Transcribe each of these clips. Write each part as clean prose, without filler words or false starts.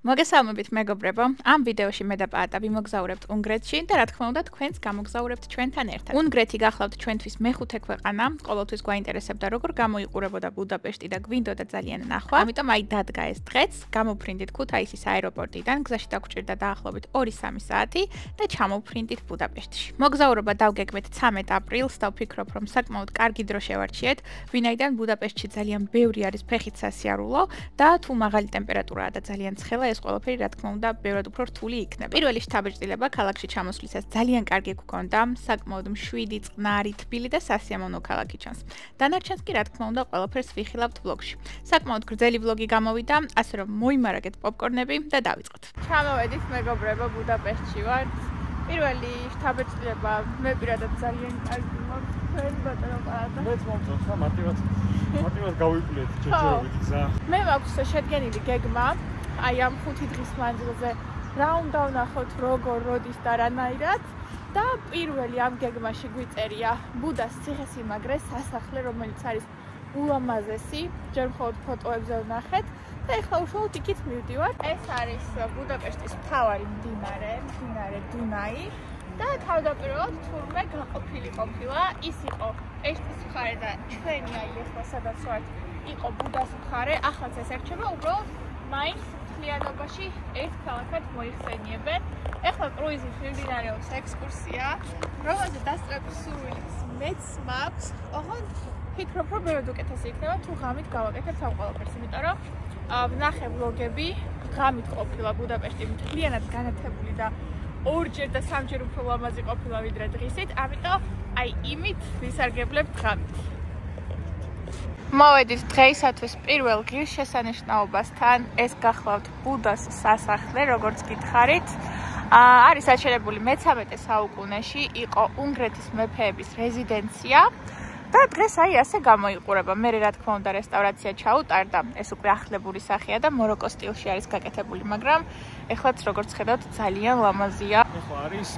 მოგესალმებით მეგობრებო, ამ ვიდეოში მე და პაატა ვიმოგზაურებთ უნგრეთში და რა თქმა უნდა თქვენს გამოგზაურებთ ჩვენთან ერთად. უნგრეთი გახლავთ ჩვენთვის მეხუთე ქვეყანა, ყოველთვის გვაინტერესებდა როგორ გამოიყურებოდა ბუდაპეშტი და გვინდოდა ძალიან ნახვა. ამიტომ აი დადგა ეს დღეც, გამოვფრინდით ქუთაისის აეროპორტიდან, გზაში დაგვჭირდა დაახლოებით 2-3 საათი და ჩამოვფრინდით ბუდაპეშტში. მოგზაურობა დავგეგმეთ 13 აპრილს და ვფიქრობ, რომ საკმაოდ კარგი დრო შევარჩიეთ, ვინაიდან ბუდაპეშტში ძალიან ბევრი არის ფეხით სასიარულო და თუ მაღალი ტემპერატურაა და ძალიან ცხელა ეს ყველაფერი რა თქმა უნდა ბევრად უფრო რთული იქნება. პირველი შთაბეჭდილება ქალაქში ჩამოსვლისას ძალიან კარგი გქონდა, საკმაოდ მშვიდი, წყნარი, თბილი და სასიამოვნო ქალაქი ჩანს. დანარჩენს კი რა თქმა უნდა ყველაფერს ვიხილავთ ვლოგში. საკმაოდ გრძელი ვლოგი გამოვიდა, ასე რომ მოიმარაგეთ პოპკორნები და დავიწყოთ. ჩამოვედით მეგობრებო, ბუდაპეშტში ვართ. პირველი შთაბეჭდილება მე პირადად ძალიან კარგი მაქვს, თქვენ ბატონო პაატა. მეც მომწონს რა მარტივად გავიკვლიეთ ჯერჯერობით გზა. მე მაქვს შედგენილი გეგმა. აი ამ 5 დღის მანძილზე რა უნდა ვნახოთ, როგორ, როდის და რანაირად და პირველი ამ გეგმაში გვიწერია ბუდას ციხესიმაგრე სასახლე, რომელიც არის ულამაზესი, ჯერ მხოლოდ ფოტოებზე ვნახეთ და ეხლა უშუალოდ იქით მივდივარ. ეს არის ბუდაპეშტის მთავარი მდინარე დუნაი და თავდაპირველად თურმე გაყოფილი ყოფილა. ის იყო ეშტის მხარე და ჩვენი აი ეხლა სადაც ვართ იყო ბუდას მხარე, ახლაც ეს ერჩება უბრალოდ მაინც მთლიანობაში ერთ ქალაქად მოიხსენიებენ. ეხლა კრუიზით მიმდინარეობს ექსკურსია, რომელზე დასწრების სურვილიც მეც მაქვს. ოღონდ ვფიქრობ, რომ ბევრად უკეთესი იქნება თუ ღამით გავაკეთებთ ამ ყველაფერს, იმიტომ რომ ვნახე ვლოგები, ღამით ყოფილა ბუდაპეშტი მთლიანად განათებული და ორჯერ და სამჯერ უფრო ლამაზი ყოფილა ვიდრე დღისით, ამიტომ აი იმით ვისარგებლებთ ღამით. მოვედით დღეისათვის პირველ ღირსშესანიშნაობასთან, ეს გახლავთ ბუდას სასახლე, როგორც გითხარით. არის აშენებული მე-13 საუკუნეში, იყო უნგრეთის მეფეების რეზიდენცია და დღეს აი ასე გამოიყურება. მე რა თქმა უნდა რესტავრაცია ჩაუტარდა, ეს უკვე ახლებური სახეა და მოროკოს სტილში არის გაკეთებული, მაგრამ ეხლაც როგორც ხედავთ ძალიან ლამაზია. ეხლა არის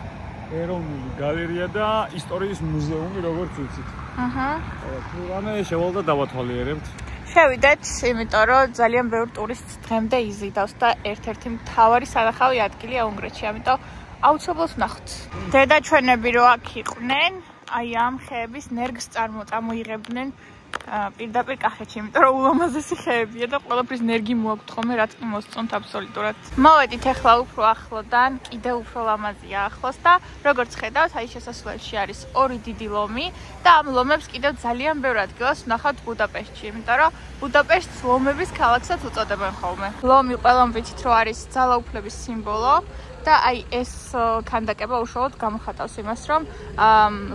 ეროვნული გალერეა და ისტორიის მუზეუმი, როგორც ვიცით. ანუ შევალდა დავათვალიერებთ. შევიდეთ, იმიტომ რომ ძალიან ბევრ ტურისტს დღემდე იზიდავს და ერთ-ერთი მთავარი სანახავი ადგილია უნგრეთში, ამიტომ აუცილებლად ვნახოთ. დედაჩვენები რო აქ იყვნენ, აი ამ ხეების ნერგს წარმოიღებდნენ პირდაპირ კახეთში, იმიტომ რომ ულამაზესი ხეებია და ყველაფრის ნერგი მოაქვთ ხოლმე, რაც კი მოსწონთ აბსოლუტურად. მოვედით ახლა უფრო ახლოდან, კიდევ უფრო ლამაზია ახლოს და როგორც ხედავთ, აი შესასვლელში არის 2 დიდი ლომი და ამ ლომებს კიდევ ძალიან ბევრ ადგილას ვნახავთ ბუდაპეშტში, იმიტომ რომ ბუდაპეშტს ლომების ქალაქსაც უწოდებენ ხოლმე. ლომი ყველამ ვიცით, რომ არის ძალაუფლების სიმბოლო. და აი ეს ქანდაკება უშუალოდ გამოხატავს იმას, რომ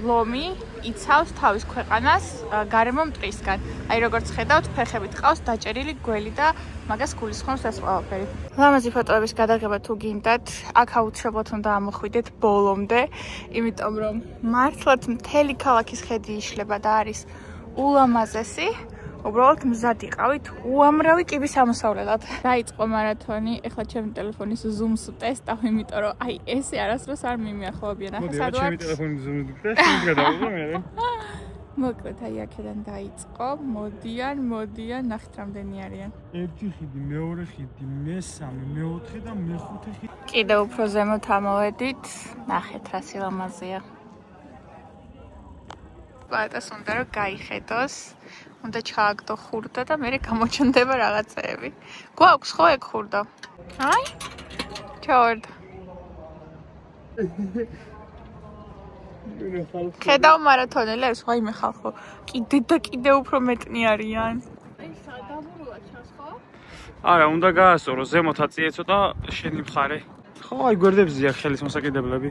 ლომი იცავს თავის ქვეყანას გარემო მტვრისგან. აი როგორც ხედავთ, ფეხებით ყავს დაჭერილი გველი და მაგას გულისხმობს ეს ყველაფერი. ლამაზი ფოტოების გადაღება თუ გინდათ, აქ აუცილებლად უნდა ამოხვიდეთ ბოლომდე, იმიტომ რომ მართლაც მთელი ქალაქის ხედი იშლება და არის ულამაზესი. უბრალოდ მზად იყავით უამრავი კიბის ამოსავლელად. დაიწყო მარათონი, ეხლა ჩემი ტელეფონის ზუმს ვტესტავ, იმიტომ რომ აი ესე არასდროს არ მიმიახლოვებიან. ახლა სად ვარ? ჩემი ტელეფონის ზუმს ვტესტავ, გადავიღო მე. მოკლედ აი აქედან დაიწყო, მოდიან, ნახეთ რამდენი არიან. ერთი ხიდი, მეორე ხიდი, მესამე, მეოთხე და მეხუთე ხიდი. კიდევ უფრო ზემოთ ამოვედით, ნახეთ რა სილამაზეა. პაატას უნდა რომ გაიხედოს. უნდა ჩააგდო ხურდა და მე გამოჩნდება რაღაცეები. გვაქვს ხო ეგ ხურდა? აი? ჩავარდა. ხედავ მარათონელებს, ვაიმე ხალხო. კიდე უფრო მეტნი არიან. აი სადაბურულად ჩანს ხო? არა, უნდა გაასწორო, ზემოთ აწიე ცოტა შენი მხარე. ხო, აი გვერდებზეა ხელის მოსაკიდებლები.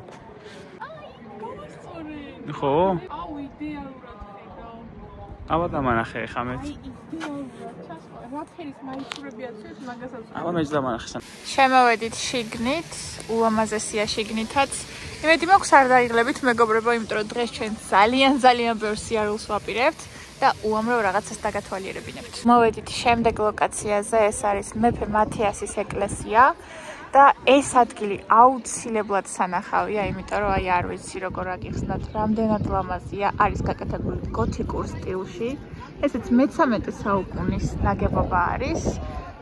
აი, გავასწორე. ხო? აუ, იდეალურად. აბა დამანახე ხა მეც. აი იდეალურად ჩანს, რა თქერის მაისურებიაც ეს მაგასაც. აბა მეც დამანახე. შემოვედით შიგნით, ულამაზესია შიგნითაც. იმედი მაქვს არ დაიღლებით მეგობრებო, იმიტომ რომ დღეს ჩვენ ძალიან ბევრ სიარულს ვაპირებთ და უამრავ რაღაცას დაგათვალიერებინებთ. მოვედით შემდეგ ლოკაციაზე, ეს არის მეფე მათიასის ეკლესია. და ეს ადგილი აუცილებლად სანახავია, იმიტომ რომ აი არ ვიცი როგორ აგიხსნათ, რამდენად ლამაზია, არის გაკეთებული გოთიკურ სტილში. ესეც მე-13 საუკუნის ნაგებობა არის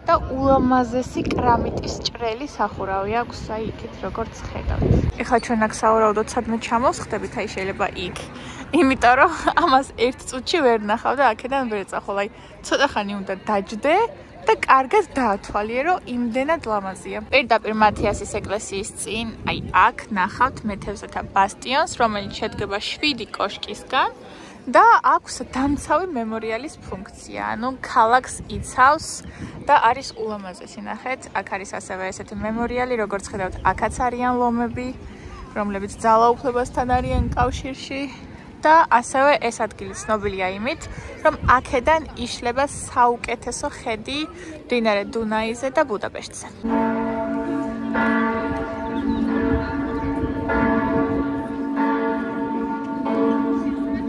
და ულამაზესი კრამიტის ჭრელი სახურავი აქვს აი იქით როგორც ხედავთ. ეხლა ჩვენ აქ სავარაუდოდ სადმე ჩამოვსხდებით, აი შეიძლება იქ. იმიტომ რომ ამას ერთ წუთში ვერ ნახავ და აქედან ვერ წახვალ, აი ცოტა ხანი უნდა დაჯდე და კარგად დაათვალიერო, იმდენად ლამაზია. პირდაპირ მათიასის ეკლესიის წინ, აი აქ ნახავთ მეთევზეთა ბასტიონს, რომელიც შედგება 7 კოშკისგან. და აქვს დამცავი მემორიალის ფუნქცია, ანუ ქალაქს იცავს და არის ულამაზესი. ნახეთ, აქ არის ასევე ესეთი მემორიალი, როგორც ხედავთ, აქაც არიან ლომები, რომლებიც ძალაუფლებასთან არიან კავშირში და ასევე ეს ადგილი ცნობილია იმით, რომ აქედან იშლება საუკეთესო ხედი მდინარე დუნაიზე და ბუდაპეშტზე.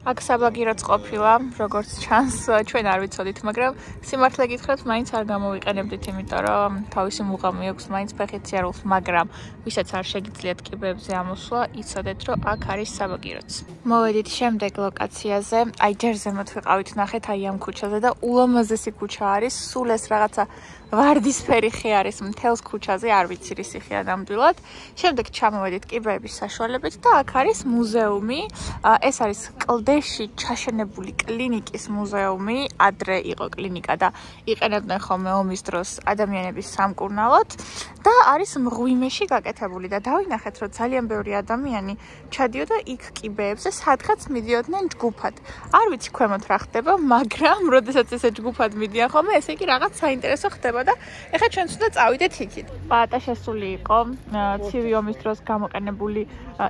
აქ საბაგიროც ყოფილა, როგორც ჩანს, ჩვენ არ ვიცოდით, მაგრამ სიმართლე გითხრათ, მაინც არ გამოვიყენებდით, იმიტომ რომ თავისი მუღამი აქვს მაინც ფეხით სიარულს, მაგრამ ვისაც არ შეგიძლიათ კიბეებზე ამოსვლა, იცოდეთ, რომ აქ არის საბაგიროც. მოვედით შემდეგ ლოკაციაზე, აი ჯერ ზემოთ ვიყავით, ნახეთ აი ამ ქუჩაზე და ულამაზესი ქუჩა არის, სულ ეს რაღაცა ვარდისფერი ხე არის მთელს ქუჩაზე, არ ვიცი რის ხეა ნამდვილად. შემდეგ ჩამოვედით კიბეების საშუალებით და აქ არის მუზეუმი. ეს არის კლდეში ჩაშენებული კლინიკის მუზეუმი. ადრე იყო კლინიკა და იყენებდნენ ხოლმე ომის დროს ადამიანების სამკურნალოდ და არის მღვიმეში გაკეთებული და დავინახეთ, რომ ძალიან ბევრი ადამიანი ჩადიოდა იქ კიბეებზე, სადღაც მიდიოდნენ ჯგუფად. არ ვიცი ქვემოთ რა ხდება, მაგრამ როდესაც ესე ჯგუფად მიდიან ხოლმე, ესე იგი რაღაც საინტერესო ხდება და ეხლა ჩვენც უნდა წავიდეთ იქით. პაატა შესული იყო, ცივი ომის დროს გამოყენებული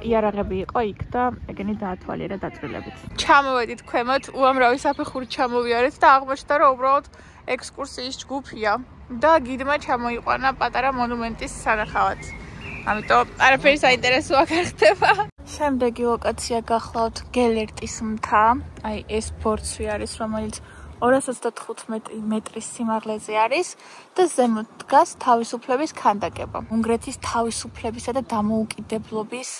იარაღები იყო იქ და ეგენი დაათვალიერა დაწვრილებით. ჩამოვედით ქვემოთ, უამრავი საფეხური ჩამოვიარეთ და აღმოჩნდა, რომ უბრალოდ ექსკურსიის ჯგუფია და გიდმა ჩამოიყვანა პატარა მონუმენტის სანახავად. ამიტომ არაფერი საინტერესო აქ არ ხდება. შემდეგი ლოკაცია გახლავთ გელერტის მთა, აი ეს ბორცვი არის, რომელიც 225 მეტრის სიმაღლეზე არის და ზემოთ დგას თავისუფლების ქანდაკება. უნგრეთის თავისუფლებისა და დამოუკიდებლობის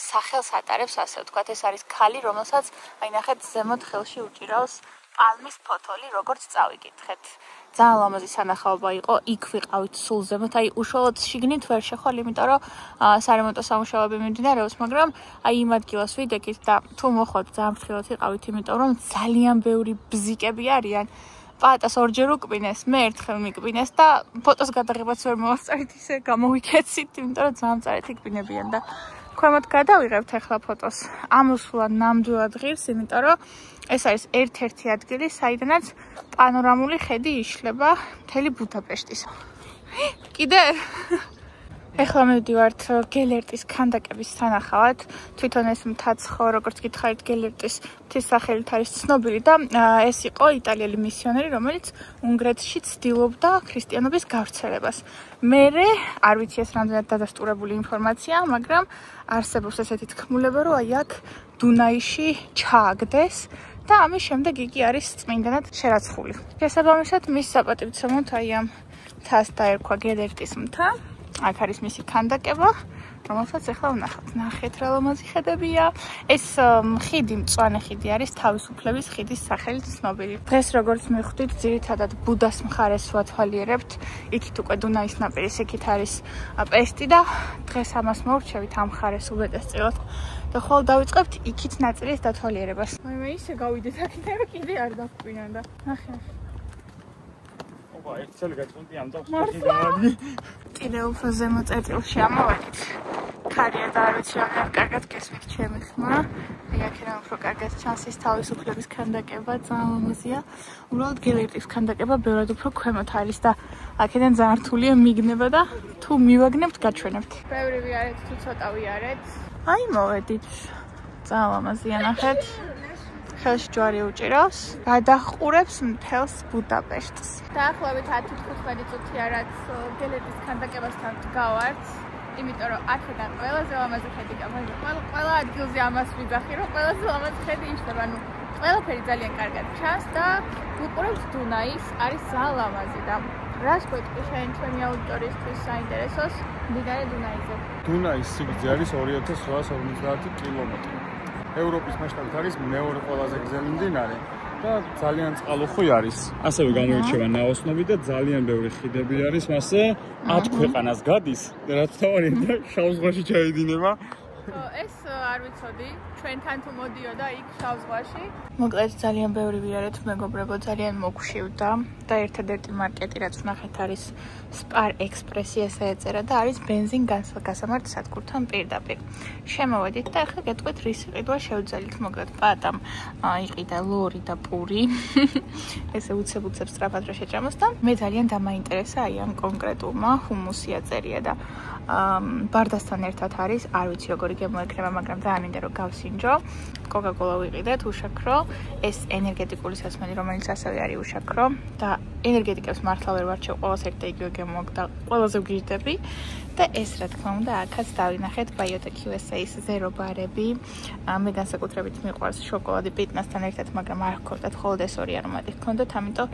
სახელს ატარებს, ასე ვთქვათ, ეს არის ქალი, რომელსაც აი ნახეთ ზემოთ ხელში უჭირავს პალმის ფოთოლი, როგორც წავიკითხეთ. ძალიან ლამაზი სანახაობა იყო, იქ ვიყავით სულ ზემოთ, აი უშუალოდ შიგნით ვერ შეხვალ, იმიტომ რომ სარემონტო სამუშაოები მიმდინარეობს, მაგრამ აი იმ ადგილას ვიდექით და თუ მოხვდით ძალიან ფრთხილად ვიყავით, იმიტომ რომ ძალიან ბევრი ბზიკები არიან. პაატას ორჯერ უკბინეს, მე ერთხელ მიკბინეს და ფოტოს გადაღებაც ვერ მოვასწრით, ისე გამოვიქეცით, იმიტომ რომ ძალიან მწარეთ იქბინებიან და ქვემოთ გადავიღებთ ახლა ფოტოს. ამოსვლა ნამდვილად ღირს, იმიტომ რომ ეს არის ერთ-ერთი ადგილი, საიდანაც პანორამული ხედი იშლება მთელი ბუდაპეშტის. კიდე ეხლა მივდივართ გელერტის ქანდაკების სანახავად. თვითონ ეს მთაც ხო, როგორც გითხარით, გელერტის მთის სახელით არის ცნობილი და ეს იყო იტალიელი მისიონერი, რომელიც უნგრეთში ცდილობდა ქრისტიანობის გავრცელებას. მერე არ ვიცი ეს რამდენად დადასტურებული ინფორმაცია, მაგრამ არსებობს ესეთი თქმულება, რომ აი აქ დუნაიში ჩააგდეს და ამის შემდეგ იგი არის წმინდანად შერაცხული. შესაბამისად, მის საპატივცემლოდ აი ამ მთას დაერქვა გელერტის მთა. აქ არის მისი ქანდაკება, რომელსაც ახლა ვნახავთ. ნახეთ რა ლამაზი ხედებია. ეს ხიდი, მწვანე ხიდი არის თავისუფლების ხიდის სახელით ცნობილი. დღეს როგორც მივხვდით, ძირითადად ბუდას მხარეს ვათვალიერებთ. იქით უკვე დუნაის ნაპირის იქით არის პეშტი და დღეს ამას მოვრჩევით ამ მხარეს უბედესწილად. და ხოლ დავიწყებთ იქით ნაწილის დათვალიერებას. მე ისე გავიდეთ აქედან, რომ კიდე არ დაგვინა და ნახე. ერთ წელი გაწყვეტი ამ დავხსნი. კიდევ უფრო ზემო წერტილში ამოვედით. ქარია და არ ვიცი რა კარგად გესმით ჩემი ხმა. აი აქედან უფრო კარგად ჩანს ის თავისუფლების ქანდაკება, ძალიან ლამაზია. უბრალოდ გელერტის ქანდაკება ბევრად უფრო ქვემოთ არის და აქედან ძალიან რთულია მიგნება და თუ მივაგნებთ, გაჩვენებთ. ბევრი ვიარეთ, თუ ცოტა ვიარეთ. აი მოვედით. ძალიან ლამაზია ნახეთ. ხელში ჯვარი უჭირავს, გადაჰყურებს მთელს ბუდაპეშტს. დაახლოებით 10-15 წუთია რაც გელერტის ქანდაკებასთან ვდგავართ, იმიტომ რომ აქედან ყველაზე ლამაზი ხედი ყველა ადგილზე ამას ვიძახი, რომ ყველაზე ლამაზი ხედი იშლება, ანუ ყველაფერი ძალიან კარგად ჩანს და ვუყურებთ დუნაის, არის ძალიან ლამაზი და რას გვეტყვი ჩვენი აუდიტორიისთვის საინტერესოს მდინარე დუნაიზე. დუნაის სიგრძე არის 2850 კილომეტრი. ევროპის მასშტაბით არის მეორე ყველაზე გრძელი მდინარე და ძალიან წყალუხვი არის. ასევე გამოირჩევა ნაოსნობით და ძალიან ბევრი ხიდები არის, მასე 10 ქვეყანას გადის, რაც თავარია და შავ ზღვაში ჩაედინება. ეს არ ვიცოდი, ჩვენთან თუ მოდიოდა იქ შავ ზღვაში. მოკლედ ძალიან ბევრი ვიარეთ მეგობრებო, ძალიან მოგხვდა და ერთადერთი მარკეტი რაც ვნახეთ არის Spar Express-ი ესე ეწერა და არის ბენზინ გასამართ სადგურთან პირდაპირ. შემოვედით და ახლა გეტყვით რის ყიდვა შევძელით, მოკლედ პატამ იყიდა ლორი და პური. ესე უცებ-უცებ სწრაფად რა შეჭამოს და მე ძალიან დამაინტერესა აი ამ კონკრეტულმა ჰუმუსი აწერია და ბარდასთან ერთად არის, არ ვიცი როგორი გემოეკრება, მაგრამ ძალიან მინდა რომ გავსინჯო. Coca-Cola ვიყიდეთ უშაქრო, ეს ენერგეტიკული სასმელი, რომელიც ასევე არის უშაქრო და ენერგეტიკებს მართლა ვერ ვარჩევ, ყველას ერთ და იგივე გემოაქვს და ყველაზე ვგიჟდები და ეს რა თქმა უნდა აქაც დავინახეთ BioTech USA-ის ზერო ბარები. მე განსაკუთრებით მიყვარს შოკოლადი პიტნასთან ერთად, მაგრამ არ ჰქონდათ, მხოლოდ ეს ორი არომატი ჰქონდათ, ამიტომ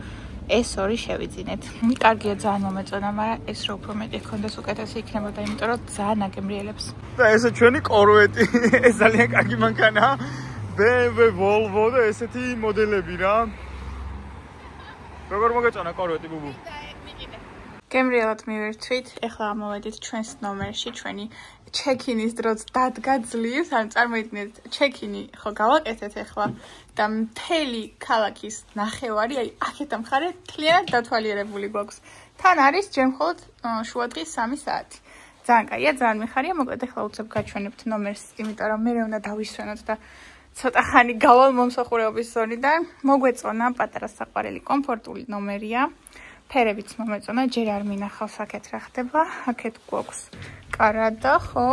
ეს ორი შევიძინეთ. კარგია ძალიან მომეწონა, მაგრამ ეს რო უფრო მეტი ჰქონდეს უკეთესი იქნებოდა, იმიტომ რომ ძალიან აგემრიელებს. და ესე ჩვენი კორვეტი, ეს ძალიან კარგი მანქანაა. BMW, Volvo და ესეთი მოდელები რა. როგორ მოგეწონა კორვეტი ბუბუ? გემრიელად მივირთვით, ეხლა ამოვედით ჩვენს ნომერში, ჩვენი ჩეკინის დროც დადგა ძლივს, ან წარმოიდგინეთ, ჩეკინი ხო გავაკეთეთ ეხლა და მთელი ქალაქის ნახევარი, აი აქეთ ამხარე მთლიანად დათვალიერებული გვაქვს. თან არის ჯერ მხოლოდ შუადღის 3 საათი. ძალიან კაია, ძალიან მიხარია, მოკლედ ეხლა უცებ გაჩვენებთ ნომერს, იმიტომ რომ მე უნდა დავისვენოთ და ცოტა ხანი გავალ მომსახურეობის ზონიდან. მოგვეწონა პატარა საყვარელი კომფორტული ნომერია. ფერებიც მომეწონა, ჯერ არ მინახავს აქეთ რა ხდება. აქეთ გვაქვს კარადა, ხო?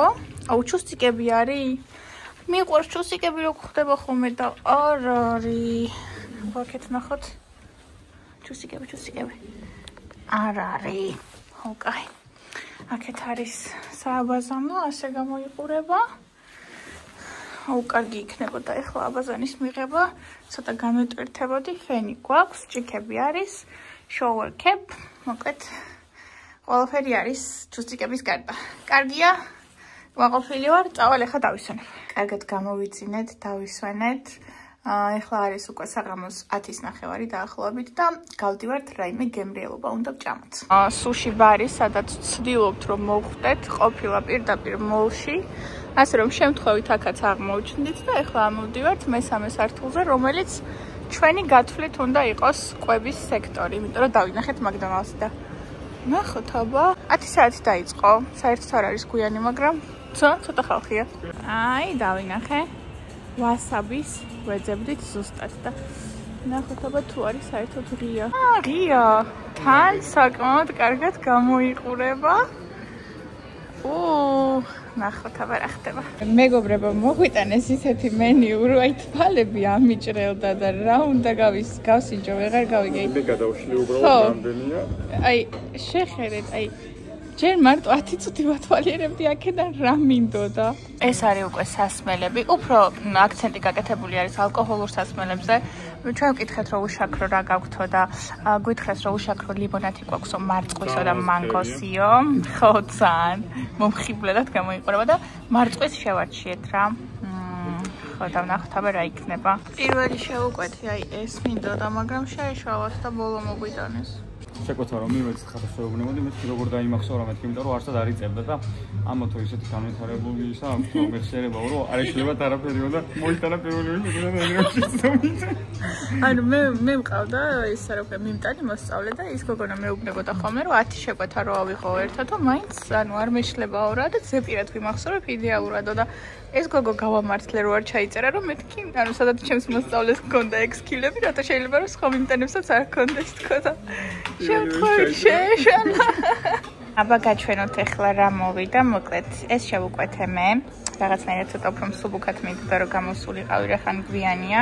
აუ, ჩუსტიკები არის. მიყვარს ჩუსტიკები რო ხდება ხოლმე და არ არის. აქეთ ნახოთ. ჩუსტიკები. არ არის. ხო, კაი. აქეთ არის სააბაზანო, ასე გამოიყურება. აუ, კარგი იქნებოდა ეხლა აბაზანის მიღება. ცოტა განვეტვირთებოდი, ფენი გვაქვს, ჭიქები არის. Shower cap, მოკლედ ყველაფერი არის ჩუსტიკების გარდა. კარგია, ვაყოფილი ვარ, წავალ ახლა დავისვენებ. კარგად გამოვიწინეთ, დავისვენეთ. ეხლა არის უკვე საღამოს 10:30 დაახლოებით და გავდივართ რაიმე გემრიელობა უნდა ვჭამოთ. სუში ბარი, სადაც ვცდილობთ რომ მოვხვდეთ, ყოფილა პირდაპირ მოლში. ასე რომ შემთხვევით აქაც აღმოჩნდით და ეხლა ამოვდივართ მესამე სართულზე, რომელიც ჩვენი გათვლით უნდა იყოს კვების სექტორი, იმიტომ რომ დავინახეთ მაგდონალდსი და ნახოთ აბა 10 საათი დაიწყო. საერთოდ არ არის გვიანი, მაგრამ ცოტა ხალხია. აი, დავინახე. ვასაბის ვეძებდით ზუსტად და ნახოთ აბა თუ არის საერთოდ ღია. ღია. თან საკმაოდ კარგად გამოიყურება. ნახოთ აბა რა ხდება. მეგობრებო, მოგვიტანეს ისეთი მენიუ, რომ აი თვალები ამიჭრელდა და რა უნდა გავსინჯო, ვეღარ გავიგე. მე გადავშლი უბრალოდ რამდენია. აი, შეხედეთ, აი ჯერ მარტო 10 წუთი ვათვალიერებდი აქედან რა მინდოდა. ეს არის უკვე სასმელები, უფრო აქცენტი გაკეთებული არის ალკოჰოლურ სასმელებზე. ჩვენ ვკითხეთ რომ უშაქრო რა გაგვთო და გვითხრეს რომ უშაქრო ლიმონადი გვაქვსო, მარწყვისო და მანგოსიო. ხო, ძალიან მომხიბლელად გამოიყურება და მარწყვის შევარჩიეთ რა. ხო, დავნახოთ აბა რა იქნება. პირველი შევუკვეთი, აი ეს მინდოდა, მაგრამ შეეშალათ და ბოლო მოგვიტანეს. შეკვეთა რომ მივეც ხარშეუბნებოდი, მე როგორ დაიმახსოვრა მეთქი, იმიტომ რომ არცად არ იწევდა და ამა თუ ისეთი განვითარებული ისა, ამიტომ მეხსიერებაო რომ არ ეშლება არაფერიო და მოიტანა პირველი ვინმე და ენერგიის. ანუ მე მყავდა ის არაფერი მიმტანი მოსწავლე და ის გოგონა მეუბნებოდა ხოლმე რომ 10 შეკვეთა რო ავიღო ერთად და მაინც ანუ არ მეშლებაო რა და ზეპირად ვიმახსოვრებ იდეალურადო და ეს გოგო გავამართლე რო არ ჩაიწერა რომ მეთქი ანუ სადაც ჩემს მოსწავლეს ჰქონდა 6 კილები, რათა შეიძლება რომ სხვა მიმტანებსაც არ ჰქონდეს თქო და შემთხვევით შეეშალა. აბა გაჩვენოთ ახლა რა მოვიდა, მოკლედ ეს შევუკვეთე მე. რაღაცნაირად ცოტა უფრო მსუბუქად მინდოდა რომ გამოსულიყავი, რახან გვიანია.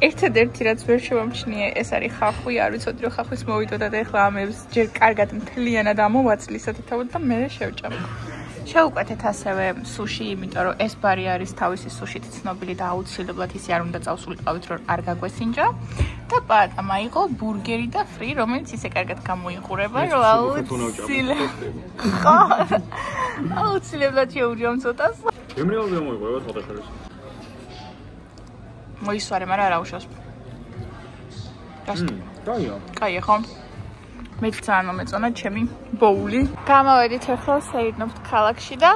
ერთადერთი რაც ვერ შევამჩნიე, ეს არის ხახვი, არ ვიცოდი რომ ხახვის მოვიდოდა და ახლა ამებს ჯერ კარგად მთლიანად ამოვაცლი სათითაოდ და მე შევჭამ. შევუკვეთეთ ასევე სუში, იმიტომ რომ ეს ბარი არის თავისი სუშით ცნობილი და აუცილებლად ისე არ უნდა წავსულიყავით რომ არ გაგვესინჯა. და პატამ აიღო ბურგერი და ფრი, რომელიც ისე კარგად გამოიყურება, რომ აუცილებლად შეურიამ ცოტას. გემრიელობა მოიყურება ცოტა ხანს. მოისვარე, მაგრამ არა უშავს. კაია. კაია ხო? მეც ძალიან მომეწონა ჩემი ბოული. გამოვედით ახლა საერთოდ ქალაქში და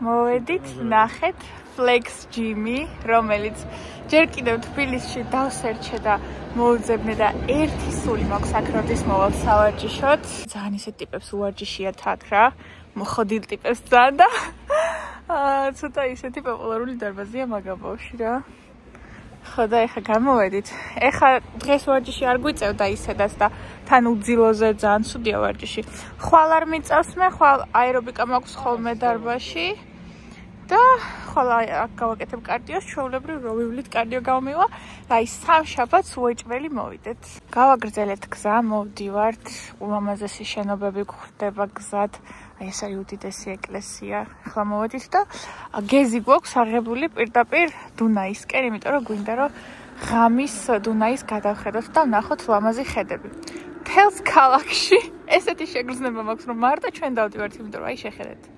მოვედით ნახეთ Flex Gym-ი, რომელიც ჯერ კიდევ თბილისში დავსერჩე და მოვძებნე და ერთი სული მაქვს აქ როდის მოვალ სავარჯიშოდ. ძალიან ისეთ ტიპებს უვარჯიშიათ აქ რა. მოხოდილ ტიპებს ძალიან და ცოტა ისეთი პოპულარული დარბაზია მაგაბავში რა. ხო და ეხლა გამოვედით. ეხლა დღეს ვარჯიში არ გვიწევდა ისედაც და თან უძილოზე ძალიან ცუდია ვარჯიში. ხვალ არ მიწევს მე, ხვალ აერობიკა მაქვს ხოლმე დარბაზში. და ხოლა აქ გავაკეთებ კარდიოს, ჩვეულებრივ რო ვივლით კარდიო გამომივა და აი სამშაბათს უეჭველი მოვიდეთ. გავაგრძელეთ გზა, მოვდივართ, ულამაზესი შენობები გვხვდება გზად. აი ეს არის უდიდესი ეკლესია. ახლა მოვედით და გეზი გვაქვს აღებული პირდაპირ დუნაისკენ, იმიტომ რომ გვინდა რომ ღამის დუნაის გადავხედოთ და ვნახოთ ლამაზი ხედები. თელს ქალაქში ესეთი შეგრძნება მაქვს რომ მარტო ჩვენ დავდივართ, იმიტომ რომ აი შეხედეთ.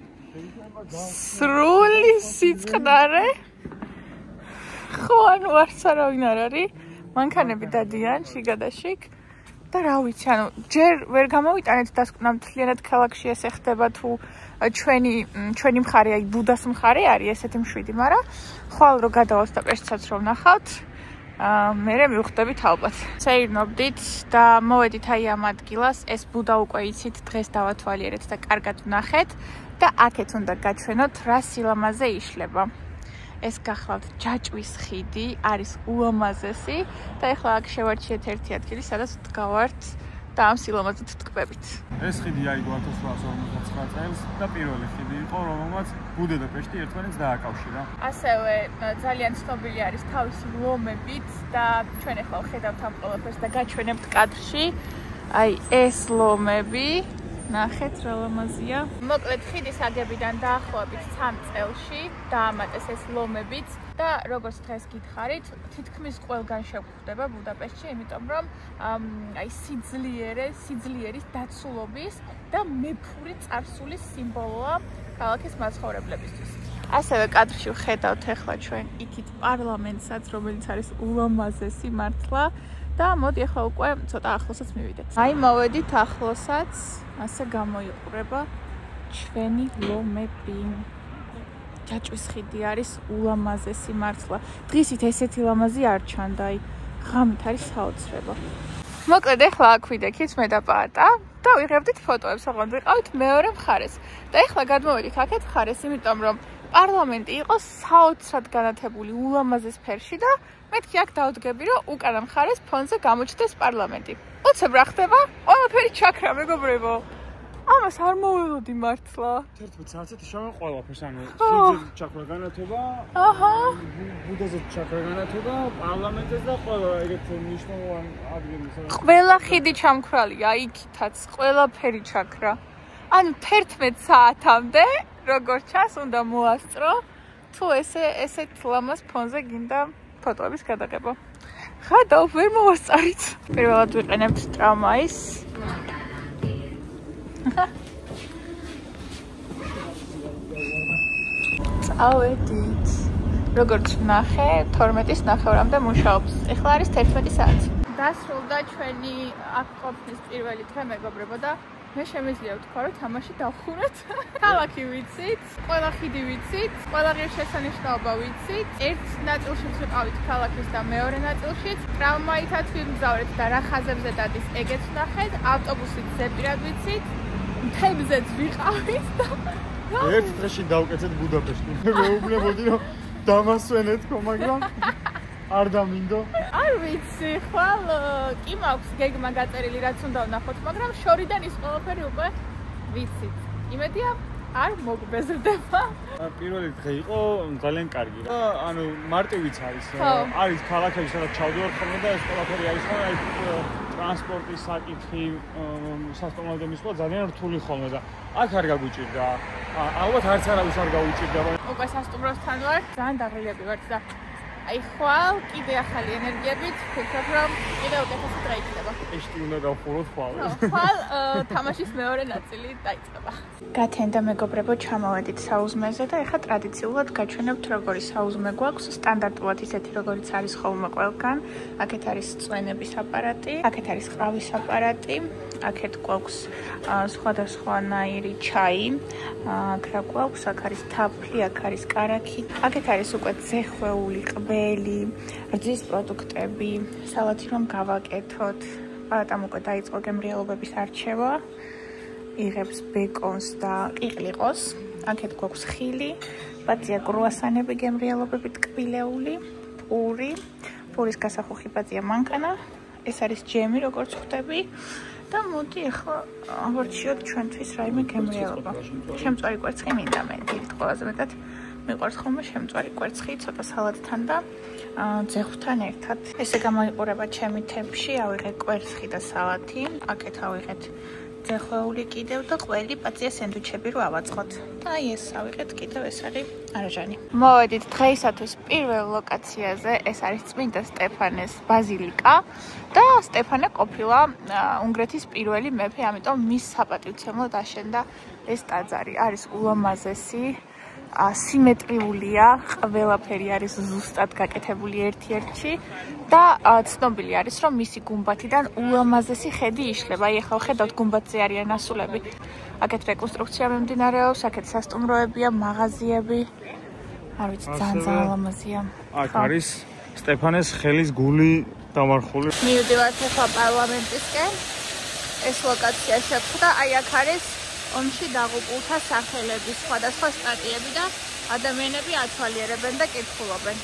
სრული სიწყნარე ხო ანუ არც არავინ არ არის მანქანები დადიან შიგადაშიგ და რა ვიცი ანუ ჯერ ვერ გამოვიტანეთ დასკვნა მთლიანად ქალაქში ესე ხდება თუ ჩვენი მხარე აი ბუდას მხარე არის ესეთი მშვიდი მაგრამ ხვალ რო გადავალთ და პეშცაც რომ ნახავთ მერე მივხვდებით ალბათ წაირნობდით და მოვედით აი ამ ადგილას ეს ბუდა უკვე იცით დღეს დავათვალიერეთ და კარგად ვნახეთ და აქეთ უნდა გაჩვენოთ რა სილამაზე იშლება. ეს გახლავთ ჯაჭვის ხიდი, არის ულამაზესი და ეხლა აქ შევარჩიეთ ერთი ადგილი, სადაც ვდგავართ და ამ სილამაზით ვტკბებით. ეს ხიდი აიგო 1859 წელს და პირველი ხიდი იყო, რომელმაც ბუდე და პეშტი ერთმანეთს დააკავშირა. ასევე ძალიან ცნობილი არის თავისი ლომებით და ჩვენ ეხლა ვხედავთ ამ ყველაფერს და გაჩვენებთ კადრში. აი ეს ლომები ნახეთ რა ლამაზია. მოკლედ ხიდის აგებიდან დაახლოებით 3 წელში დაამატეს ეს ლომებიც და როგორც დღეს გითხარით, თითქმის ყველგან შეგვხვდება ბუდაპეშტში, იმიტომ რომ აი სიძლიერის დაცულობის და მეფური წარსულის სიმბოლოა ქალაქის მაცხოვრებლებისთვის. ასევე კადრში ვხედავთ ახლა ჩვენ იქით პარლამენტსაც, რომელიც არის ულამაზესი მართლა. და მოდი ახლა უკვე ცოტა ახლოსაც მივიდეთ. აი მოვედით ახლოსაც, ასე გამოიყურება ჩვენი ლომები. ჯაჭვის ხიდი არის ულამაზესი მართლა. დღისით ესეთი ლამაზი არ ჩანდა, აი ღამით არის საოცრება. მოკლედ ახლა აქ ვიდექით მე და პატა და ვიღებდით ფოტოებს, ოღონდ ვიყავით მეორე მხარეს. და ახლა გადმოვედით აქეთ მხარეს, იმიტომ რომ პარლამენტი იყო საოცრად განათებული ულამაზეს ფერში და მეთქი აქ დავდგები რომ უკანა მხარეს ფონზე გამოჩნდეს პარლამენტი. უცებ რა ხდება? ყველაფერი ჩაქრა მეგობრებო. ამას არ მოველოდი მართლა. 11 საათით შევენ ყველაფერს, ანუ ხიდზე ჩაქრა განათება, აჰა, ბუდაზე ჩაქრა განათება, პარლამენტზე და ყველა ეგეთ მნიშვნელოვანი ადგილი. ყველა ხიდი ჩამქრალია, იქითაც ყველაფერი ჩაქრა. ანუ 11 საათამდე როგორ ჩანს უნდა მოასწრო, თუ ესეთ ლამაზ ფონზე გინდა ფოტოების გადაღება. ხადა ვერ მოვასწარით. პირველად ვიყენებთ ტრამვაის. წავედით. როგორც ვნახე, 12-ის ნახევრამდე მუშაობს. ეხლა არის 11 საათი. დასრულდა ჩვენი აქ ყოფნის პირველი დღე მეგობრებო და მე შემიძლია ვთქვა, რომ თამაში დავხურეთ. ქალაქი ვიცით, ყველა ხიდი ვიცით, ყველა ღირსშესანიშნაობა ვიცით. ერთ ნაწილშიც ვიყავით ქალაქის და მეორე ნაწილშიც. ტრამვაითაც ვიმგზავრეთ და რა ხაზებზე დადის, ეგეც ვნახეთ. ავტობუსით ზეპირად ვიცით. მთებზეც ვიყავით და ერთ დღეში დავკეთეთ ბუდაპეშტი. მეუბნებოდი რომ დამასვენეთ ხო, მაგრამ არ დამინდო. არ ვიცი, ხვალ კი მაქვს გეგმა გაწერილი, რაც უნდა ვნახოთ, მაგრამ შორიდან ის ყველაფერი უკვე ვიცით. იმედია არ მოგბეზრდება. პირველი დღე იყო ძალიან კარგი რა. ანუ მარტივიც არის. არის ქალაქები, სადაც ჩავდივარ ხოლმე და ეს ყველაფერი არის ხოლმე აი ტრანსპორტის საკითხი, სასტუმროებთან მისვლა ძალიან რთული ხოლმე და აქ არ გაგვიჭირდა. ალბათ არც არავის არ გაუჭირდა. უკვე სასტუმროსთან ვარ, ძალიან დაღლილები ვართ და აი ხვალ კიდე ახალი ენერგიებით ვფიქრობ რომ კიდე უკეთესი დღე იქნება. ეშტი უნდა გავხუროთ ხვალ. ხვალ თამაშის მეორე ნაწილი დაიწყება. გათენდა მეგობრებო, ჩამოვედით საუზმეზე და ეხლა ტრადიციულად გაჩვენებთ როგორი საუზმე გვაქვს, სტანდარტულად ისეთი როგორიც არის ხოლმე ყველგან. აქეთ არის წვენების აპარატი, აქეთ არის ყავის აპარატი, აქეთ გვაქვს სხვადასხვანაირი ჩაი, აქ რა გვაქვს, აქ არის თაფლი, აქ არის კარაქი, აქეთ არის უკვე ძეხვეული, ყველი, რძის პროდუქტები, სალათი რომ გავაკეთოთ. პატამ უკვე დაიწყო გემრიელობების არჩევა. იღებს ბეკონს და ყიყლიყოს. აქეთ გვაქვს ხილი, პაწია კრუასანები გემრიელობებით ტკბილეული, პური, პურის გასახუხი პაწია მანქანა. ეს არის ჯემი, როგორც ხვდები. და მოდი ახლა ვარჩიოთ ჩვენთვის რაიმე გემრიელობა. შემწვარი კვერცხი მინდა მე დიდ ყველაზე მეტად მიყვარს ხოლმე შემწვარი კვერცხი ცოტა სალატთან და ძეხვთან ერთად. ესე გამოიყურება ჩემი თემში, ავიღე კვერცხი და სალათი, აქეთ ავიღეთ ძეხვეული კიდევ და ყველი პაწია სენდვიჩები რო ავაწყოთ. და აი ეს ავიღეთ კიდევ ეს არის არაჟანი. მოვედით დღეისათვის პირველ ლოკაციაზე, ეს არის წმინდა სტეფანეს ბაზილიკა და სტეფანე ყოფილა უნგრეთის პირველი მეფე, ამიტომ მის საპატივცემლოდ აშენდა ეს ტაძარი. არის ულამაზესი, სიმეტრიულია, ყველაფერი არის ზუსტად გაკეთებული ერთ-ერთში და ცნობილი არის, რომ მისი გუმბათიდან ულამაზესი ხედი იშლება. აი ახლა ხედავთ გუმბათზე არიან ასულები. აქეთ რეკონსტრუქცია მიმდინარეობს, აქეთ სასტუმროებია, მაღაზიები. არ ვიცი, ძალიან ულამაზია. აქ არის სტეფანეს ხელის გული დამარხული. მივდივართ ახლა პარლამენტისკენ. ეს ლოკაცია შეხვდა, აი აქ არის ომში დაღუპულთა სახელების სხვადასხვა სტატიები და ადამიანები ათვალიერებენ და კითხულობენ.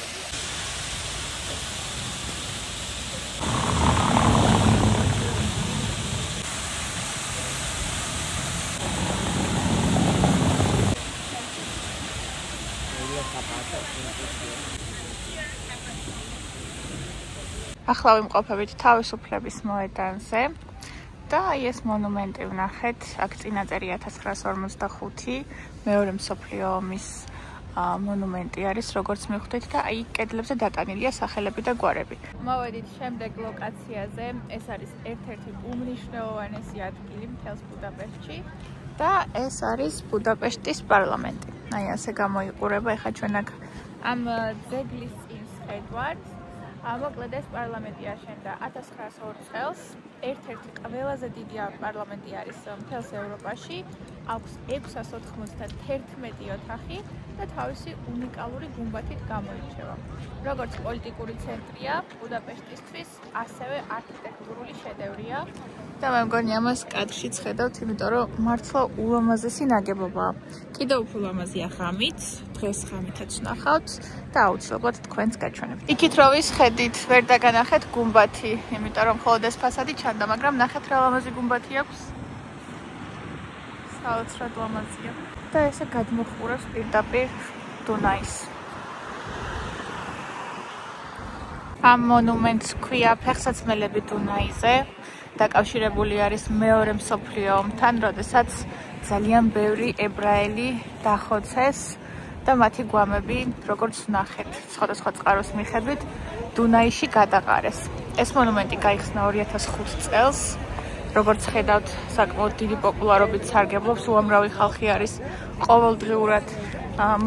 ახლა ვიმყოფებით თავისუფლების მოედანზე. და აი ეს მონუმენტი ვნახეთ, აქ წინაწერი 1945, მეორე მსოფლიო ომის მონუმენტი არის, როგორც მივხვდით და აი კედლებზე დატანილია სახელები და გვარები. მოვედით შემდეგ ლოკაციაზე, ეს არის ერთ-ერთი უმნიშვნელოვანესი ადგილი მთელს ბუდაპეშტში და ეს არის ბუდაპეშტის პარლამენტი. აი ასე გამოიყურება, ეხლა ჩვენ აქ ამ ძეგლის წინ ვხედავთ. მოკლედ ეს პარლამენტი აშენდა 1902 წელს. ერთ-ერთი ყველაზე დიდი პარლამენტი არის მთელს ევროპაში. აქვს 691 ოთახი და თავისი უნიკალური გუმბათით გამოირჩევა. როგორც პოლიტიკური ცენტრია ბუდაპეშტისთვის, ასევე არქიტექტურული შედევრია. და მე მგონი ამას კადრშიც ხედავთ, იმიტომ რომ მართლა ულამაზესი ნაგებობაა. კიდევ უფრო ულამაზია ღამით, დღეს ღამითაც ვნახავთ და აუცილებლად თქვენს გაჩვენებთ. იქით რო ვისხედით, ვერ დაგანახეთ გუმბათი, იმიტომ რომ მხოლოდ ეს ფასადი ჩანდა, მაგრამ ნახეთ რა ლამაზი გუმბათი აქვს. საოცრად ლამაზია. და ესე გადმოხურავს პირდაპირ დუნაის. ამ მონუმენტს ქვია ფეხსაცმელები დუნაიზე. დაკავშირებული არის მეორე მსოფლიო ომთან, როდესაც ძალიან ბევრი ებრაელი დახოცეს და მათი გვამები, როგორც ვნახეთ, სხვადასხვა წყაროს მიხედვით, დუნაიში გადაყარეს. ეს მონუმენტი გაიხსნა 2005 წელს. როგორც ხედავთ, საკმაოდ დიდი პოპულარობით სარგებლობს, უამრავი ხალხი არის ყოველდღიურად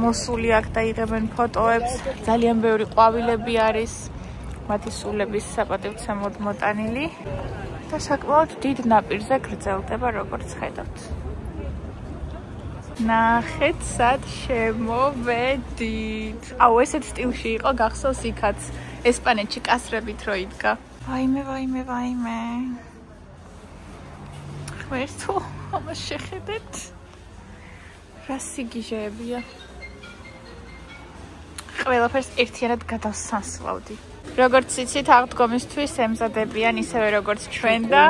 მოსული აქ და იღებენ ფოტოებს, ძალიან ბევრი ყვავილები არის, მათი სულების საპატივცემლოდ მოტანილი და საკმაოდ დიდ ნაპირზე გრძელდება, როგორც ხედავთ. ნახეთ, სად შემოვედით. აუ, ესეთ სტილში იყო, გახსოვს იქაც ესპანეთში კასრებით რო იდგა. ვაიმე. ღმერთო, ამას შეხედეთ. რა სიგიჟეებია. ყველაფერს ერთიანად გადავსანსვლავდი. როგორც იცით, აღდგომისთვის ემზადებიან ისევე როგორც ჩვენ და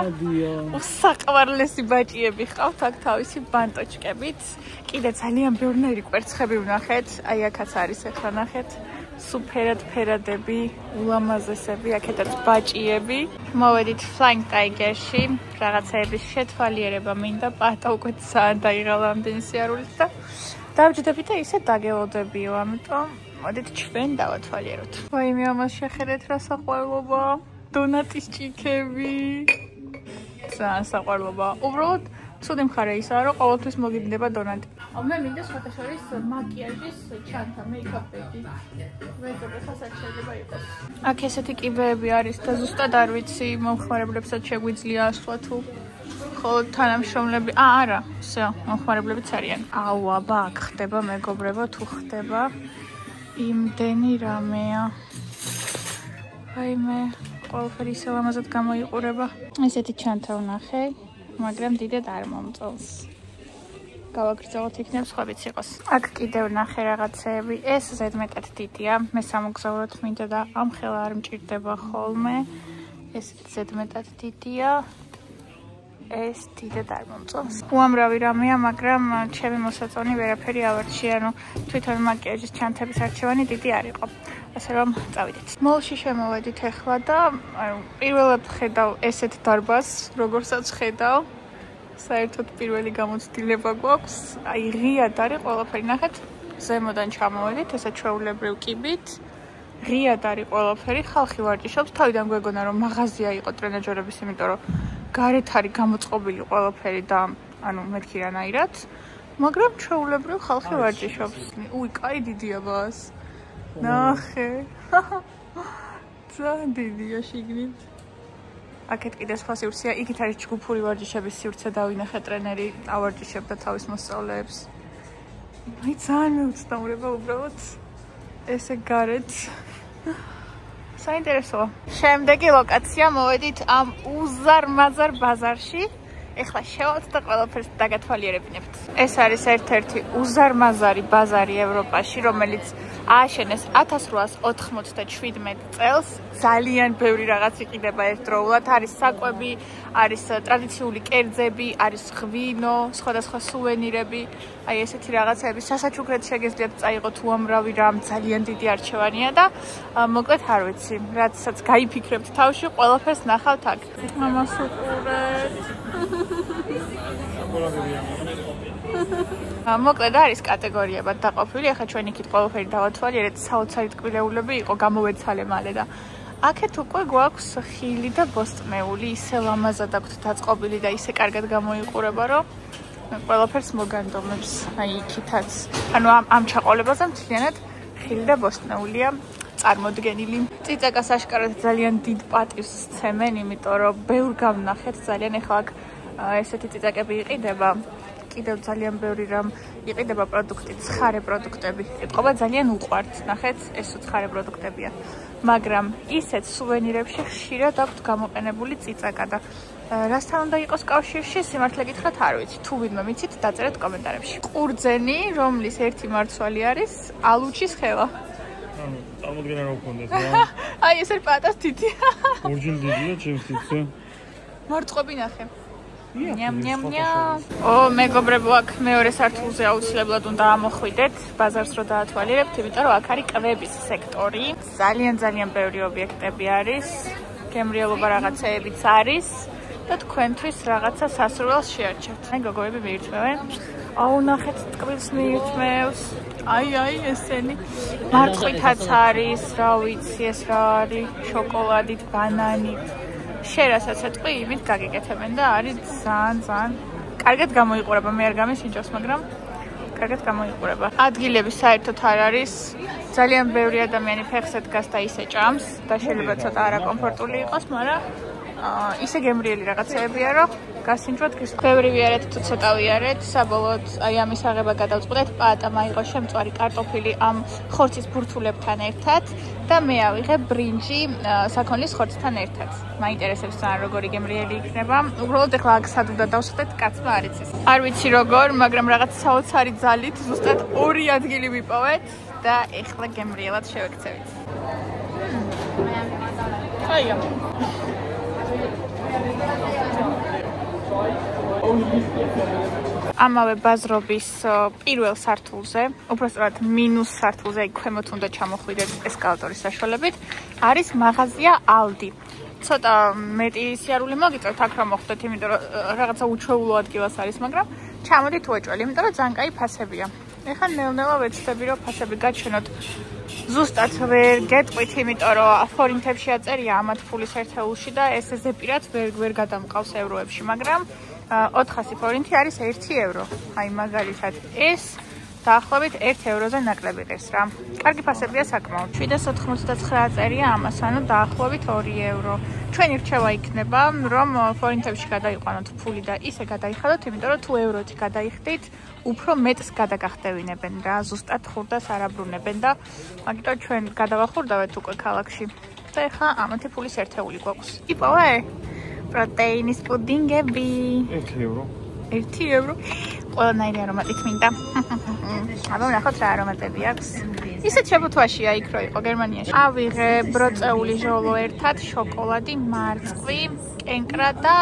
უსაყვარლესი ბაჭიები ხავთ აქ თავისი ბანტოჩკებით. კიდე ძალიან ბევრნაირი კვერცხები ვნახეთ. აი აქაც არის, ახლა ნახეთ. სუფერად ფერადები, ულამაზესები, აქედაც ბაჭიები. მოვედით Flying Tiger-ში, რაღაცაების შეთვალიერება მინდა, პატა უკვე ძალიან დაიღალა ამდენი სიარულით და დავჯდები და ისე დაგელოდებიო, ამიტომ მოდით ჩვენ დავათვალიეროთ. ვაიმე, ამას შეხედეთ რა საყვარლობა. დონატის ჭიქები. ძალიან საყვარლობა. უბრალოდ ცუდი მხარე ისაა, რომ ყოველთვის მოგიდება დონატი. მე მინდა შეხოთაშორის მაკიაჟის ჩანთა, მეიქაპები. ვეძებასაც შეიძლება იყოს. აქ ესეთი კიბეები არის და ზუსტად არ ვიცი, მომხმარებლებსაც შეგვიძლია ასვლა თუ ხოლო თანამშრომლები, არა, всё, მომხმარებლებიც არიან. აუ, აბა, აქ ხდება მეგობრებო, თუ ხდება იმდენი რამეა. ვაიმე, ყველაფერი ისე ლამაზად გამოიყურება. ესეთი ჩანთა ვნახე, მაგრამ დიდად არ მომწონს. გავაგრძელოთ იქნებ სხვა ვიცი იყოს. აქ კიდევ ნახე რაღაცეები. ეს ზედმეტად დიდია. მე სამოგზაუროდ მინდა და ამ ხელა არ მჭირდება ხოლმე. ეს ზედმეტად დიდია. ეს დიდად არ მომწონს. უამრავი რამეა, მაგრამ ჩემი მოსაწონი ვერაფერი ავარჩია, ანუ თვითონ მაკიაჟის ჩანთების არჩევანი დიდი არ იყო. ასე რომ წავიდეთ. მოლში შემოვედით ახლა და პირველად ხედავ ესეთ დარბაზს, როგორსაც ხედავ. საერთოდ პირველი გამოცდილება გვაქვს. აი ღიად არის ყველაფერი, ნახეთ. ზემოდან ჩამოვედით, ესე ჩვეულებრივ კიბით. ღიად არის ყველაფერი, ხალხი ვარჯიშობს. თავიდან გვეგონა რომ მაღაზია იყო ტრენაჟერების, იმიტომ რომ გარეთ არის გამოწყობილი ყველაფერი და ანუ მეთქი რანაირად. მაგრამ ჩვეულებრივ ხალხი ვარჯიშობს. უი, კაი დიდია ბას. ნახე. ძალიან დიდია შიგნით. აქეთ კიდე სხვა სივრცეა, იქით არის ჯგუფური ვარჯიშების სივრცე, დავინახე ტრენერი ავარჯიშებდა თავის მოსწავლეებს. აი ძალიან მეუცნაურება უბრალოდ ესე გარეთ. საინტერესოა. შემდეგი ლოკაცია მოვედით ამ უზარმაზარ ბაზარში. ეხლა შევავთ და ყველაფერს დაგათვალიერებინებთ. ეს არის ერთ-ერთი უზარმაზარი ბაზარი ევროპაში, რომელიც ააშენეს 1897 წელს. ძალიან ბევრი რაღაც იყიდება ერთდროულად. არის საკვები, არის ტრადიციული კერძები, არის ღვინო, სხვადასხვა სუვენირები. აი ესეთი რაღაცები სასაჩუქრად შეგეძლიათ წაიღოთ უამრავი რამ, ძალიან დიდი არჩევანია და მოკლედ არ ვიცი, რაცაც გაიფიქრებთ თავში, ყველაფერს ნახავთ აქ. ამას უყურეთ. მოკლედ არის კატეგორიებად დაყოფილი. ახლა ჩვენ იქით ყველაფერი დავათვალიერეთ, საოცარი ტკბილეულები იყო, გამოვეცალე მალე და აქეთ უკვე გვაქვს ხილი და ბოსტნეული, ისე ლამაზად აქვთ დაწყობილი და ისე კარგად გამოიყურება, რომ ყველაფერს მოგანდომებს. აი იქითაც. ანუ ამ ჩაყოლებაზე მთლიანად ხილი და ბოსტნეულია წარმოდგენილი. წიწაკას აშკარად ძალიან დიდ პატივს სცემენ, იმიტომ რომ ბევრ გამნახეთ ძალიან. ეხლა აქ ესეთი წიწაკები იყიდება. კიდევ ძალიან ბევრი რამ იყიდება პროდუქტი, ცხარე პროდუქტები. ეთყობა ძალიან უყვართ, ნახეთ, ეს ცხარე პროდუქტებია. მაგრამ ისეთ სუვენირებში ხშირად აქვთ გამოყენებული წიწაკა და რასთან უნდა იყოს კავშირში, სიმართლე გითხრათ არ ვიცი. თუ ვინმე მიცით, დაწერეთ კომენტარებში. ყურძენი, რომლის ერთი მარცვალი არის ალუჩის ხელა. ანუ წარმოდგენა რა გქონდეთ რა? აი ეს არის პატარ თითი. ორჯერ დიდია ჩემს თითზე. მარწყობი ნახე. ნიამ. მეგობრებო, აქ მეორე სართულზე აუცილებლად უნდა ამოხვიდეთ, ბაზარს რო დაათვალიერებთ, იმიტომ რომ აქ არის კვების სექტორი. ძალიან ბევრი ობიექტები არის, გემრიელობა რაღაცეებიც არის და თქვენთვის რაღაცა სასურველს შეარჩევთ. აი გოგოები მიირთმევენ. აუ ნახეთ, ტკბილს მიირთმევს. აი ესენი. მარტყვითაც არის, რა ვიცი, ეს რა არის, შოკოლადით, ბანანით. შერასაც ეთყვი, იმით გაგიკეთებენ და არის ძალიან კარგად გამოიყურება. მე არ გამისინჯოს, მაგრამ კარგად გამოიყურება. ადგილები საერთოდ არ არის. ძალიან ბევრი ადამიანი ფეხზე დგას და ისე ჭამს და შეიძლება ცოტა არაკომფორტული იყოს, მაგრამ ისე გემრიელი რაღაცეებია, რომ გასინჯვა დღის. ბევრი ვიარეთ თუ ცოტა ვიარეთ, საბოლოოდ აი ამის აღება გადავწყვეტეთ. პაატა მაიღო შემწვარი კარტოფილი ამ ხორცის ბურთულებთან ერთად და მე ავიღე ბრინჯი საქონლის ხორცთან ერთად. მაინტერესებს ძალიან როგორი გემრიელი იქნება. უბრალოდ ეხლა აქ სად უნდა დავსხდეთ, კაცმა არ იცის. არ ვიცი როგორ, მაგრამ რაღაც საოცარი ძალით ზუსტად ორი ადგილი ვიპოვეთ და ეხლა გემრიელად შევექცევით. აია. ამავე ბაზრობის პირველ სართულზე, უბრალოდ მინუს სართულზე, აი ქვემოთ უნდა ჩამოხვიდეთ ესკალატორის საშუალებით, არის მაღაზია ალდი. ცოტა მეტი სიარული მოგიწევთ აქ რომ მოხვდეთ, იმიტომ რომ რაღაცა უჩვეულო ადგილას არის, მაგრამ ჩამოდით უეჭველი, იმიტომ რომ ძალიან კაი ფასებია. ეხლა ნელ-ნელა ვეცდები რომ ფასები გაჩვენოთ. ზუსტად ვერ გეტყვით, იმიტომ რომ ფორინტებში აწერია ამათ ფულის ერთეულში და ეს ზეპირად ვერ გადამყავს ევროებში, მაგრამ 400 ფორინტი არის 1 ევრო. აი მაგალითად ეს დაახლოებით 1 ევროზე ნაკლები ღირს რა. კარგი ფასებია საკმაოდ. 799 წერია ამას, ანუ დაახლოებით 2 ევრო. ჩვენი რჩევა იქნება, რომ ფორინტებში გადაიყვანოთ ფული და ისე გადაიხადოთ, იმიტომ რომ თუ ევროთი გადაიხდით, უფრო მეტს გადაგახდევინებენ რა, ზუსტად ხურდას არ აბრუნებენ და მაგიტომ ჩვენ გადავახურდავთ უკვე ქალაქში. და ეხლა ამათი ფულის ერთეული გვაქვს. იპოვე? პროტეინის პუდინგები. 1 ევრო. 1 ევრო. ყველანაირი არომატით მინდა. აბა ნახოთ რა არომატები აქვს. ისეთ შეფუთვაშია იქ რო იყო გერმანიაში. ავიღე ბროწეული ჟოლო ერთად, შოკოლადი, მარწყვი, კენკრა და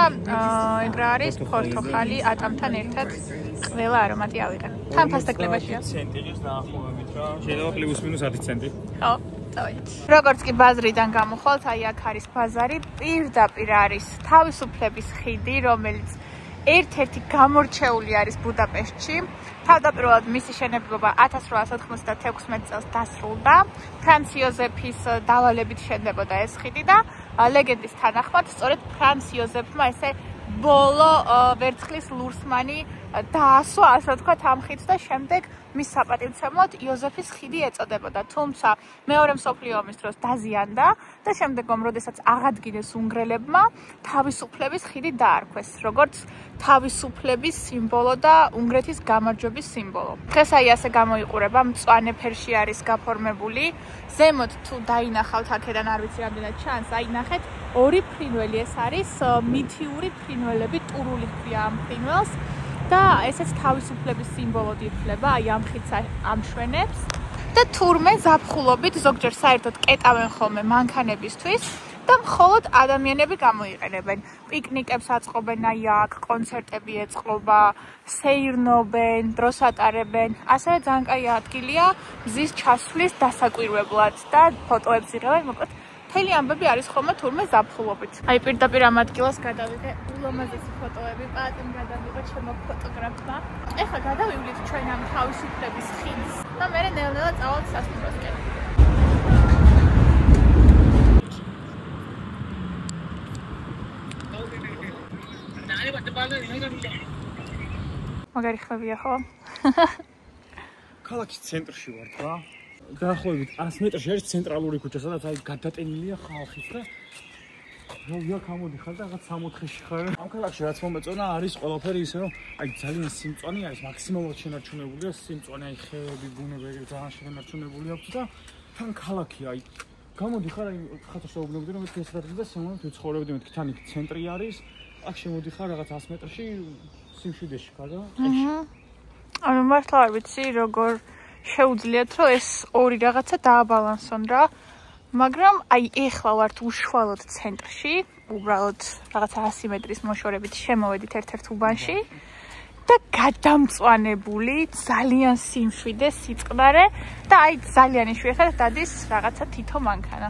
ეგ რა არის ფორტოხალი ატამთან ერთად ყველა არომატი ავიღე. თან ფასტაკლებაშია. ცენტილის დაახლოებით რა. შეიძლება პლუს მინუს 10 ცენტი. ხო, დავით. როგორც კი ბაზრიდან გამოვხვალთ, აი აქ არის ბაზარი, პირდაპირ არის თავისუფლების ხიდი, რომელიც ერთ-ერთი გამორჩეული არის ბუდაპეშტში. თავდაპირველად მისი შენებლობა 1896 წელს დასრულდა. ფრანც იოზეფის დავალებით შენდებოდა ეს ხიდი და ლეგენდის თანახმად, სწორედ ფრანც იოზეფმა ესე ბოლო ვერცხლის ლურსმანი დაასვა, ასე ვთქვათ, ამ ხიდს და შემდეგ მის საპატივცემლოდ იოზეფის ხიდი ეწოდებოდა. თუმცა მეორე მსოფლიო ომის დროს დაზიანდა და შემდეგომ, როდესაც აღადგინეს უნგრელებმა, თავისუფლების ხიდი დაარქვეს, როგორც თავისუფლების სიმბოლო და უნგრეთის გამარჯვების სიმბოლო. დღეს აი ასე გამოიყურება, მწვანე ფერში არის გაფორმებული. ზემოთ თუ დაინახავთ აქედან არ ვიცი რამდენად ჩანს, აი ნახეთ, ორი ფრინველი ეს არის მითიური ფრინველები, ტურული ქვია ამ ფრინველს. და ესეც თავისუფლების სიმბოლოდ ითვლება, აი ამ ხიდს ამშვენებს და თურმე ზაფხულობით ზოგჯერ საერთოდ კეტავენ ხოლმე მანქანებისთვის და მხოლოდ ადამიანები გამოიყენებენ. პიკნიკებს აწყობენ აი აქ, კონცერტები ეწყობა, სეირნობენ, დროს ატარებენ. ასევე ძალიან კაი ადგილია მზის ჩასვლის დასაკვირვებლად და ფოტოებს იღებენ, მოკლედ მთელი ამბები არის ხოლმე თურმე ზაფხულობით. აი პირდაპირ ამ ადგილას გადავიღე ულამაზესი ფოტოები, პატიმ გადავიღე ჩემო ფოტოგრაფმა. ეხლა გადავივლით ჩვენ ამ თავისუფლების ხიდს და მე ნელ-ნელა წავალთ სასტუმროსკენ. მაგარი ხმებია ხო? ქალაქის ცენტრში ვარ რა. დაახლოებით 100 მეტრში არის ცენტრალური ქუჩა, სადაც აი გადატენილია ხალხი და რა გამოდიხარ და რაღაც 64-ში ხარ. ამ ქალაქში რაც მომეწონა არის ყველაფერი ისე რომ აი ძალიან სიმწვანე არის, მაქსიმალურად შენარჩუნებულია სიმწვანე, აი ხეები, ბუნებები ძალიან შენარჩუნებული აქვს და თან ქალაქი აი გამოდიხარ აი ხათა შეუბნებოდი რომ ეს რაღაც და შემოვიდეთ ვიცხოვრებდი მეთქი თან იქ ცენტრი არის. აქ შემოდიხარ რაღაც 100 მეტრში სიმშვიდეში ხარ და ანუ მართლა არ ვიცი როგორ შეუძლიათ რომ ეს ორი რაღაცა დააბალანსონ რა, მაგრამ აი ეხლა ვართ უშუალოდ ცენტრში, უბრალოდ რაღაცა 100 მეტრის მოშორებით შემოვედით ერთ-ერთ უბანში და გადამწვანებული, ძალიან სიმშვიდე, სიწყნარე და აი ძალიან იშვიათად დადის რაღაცა თითო მანქანა.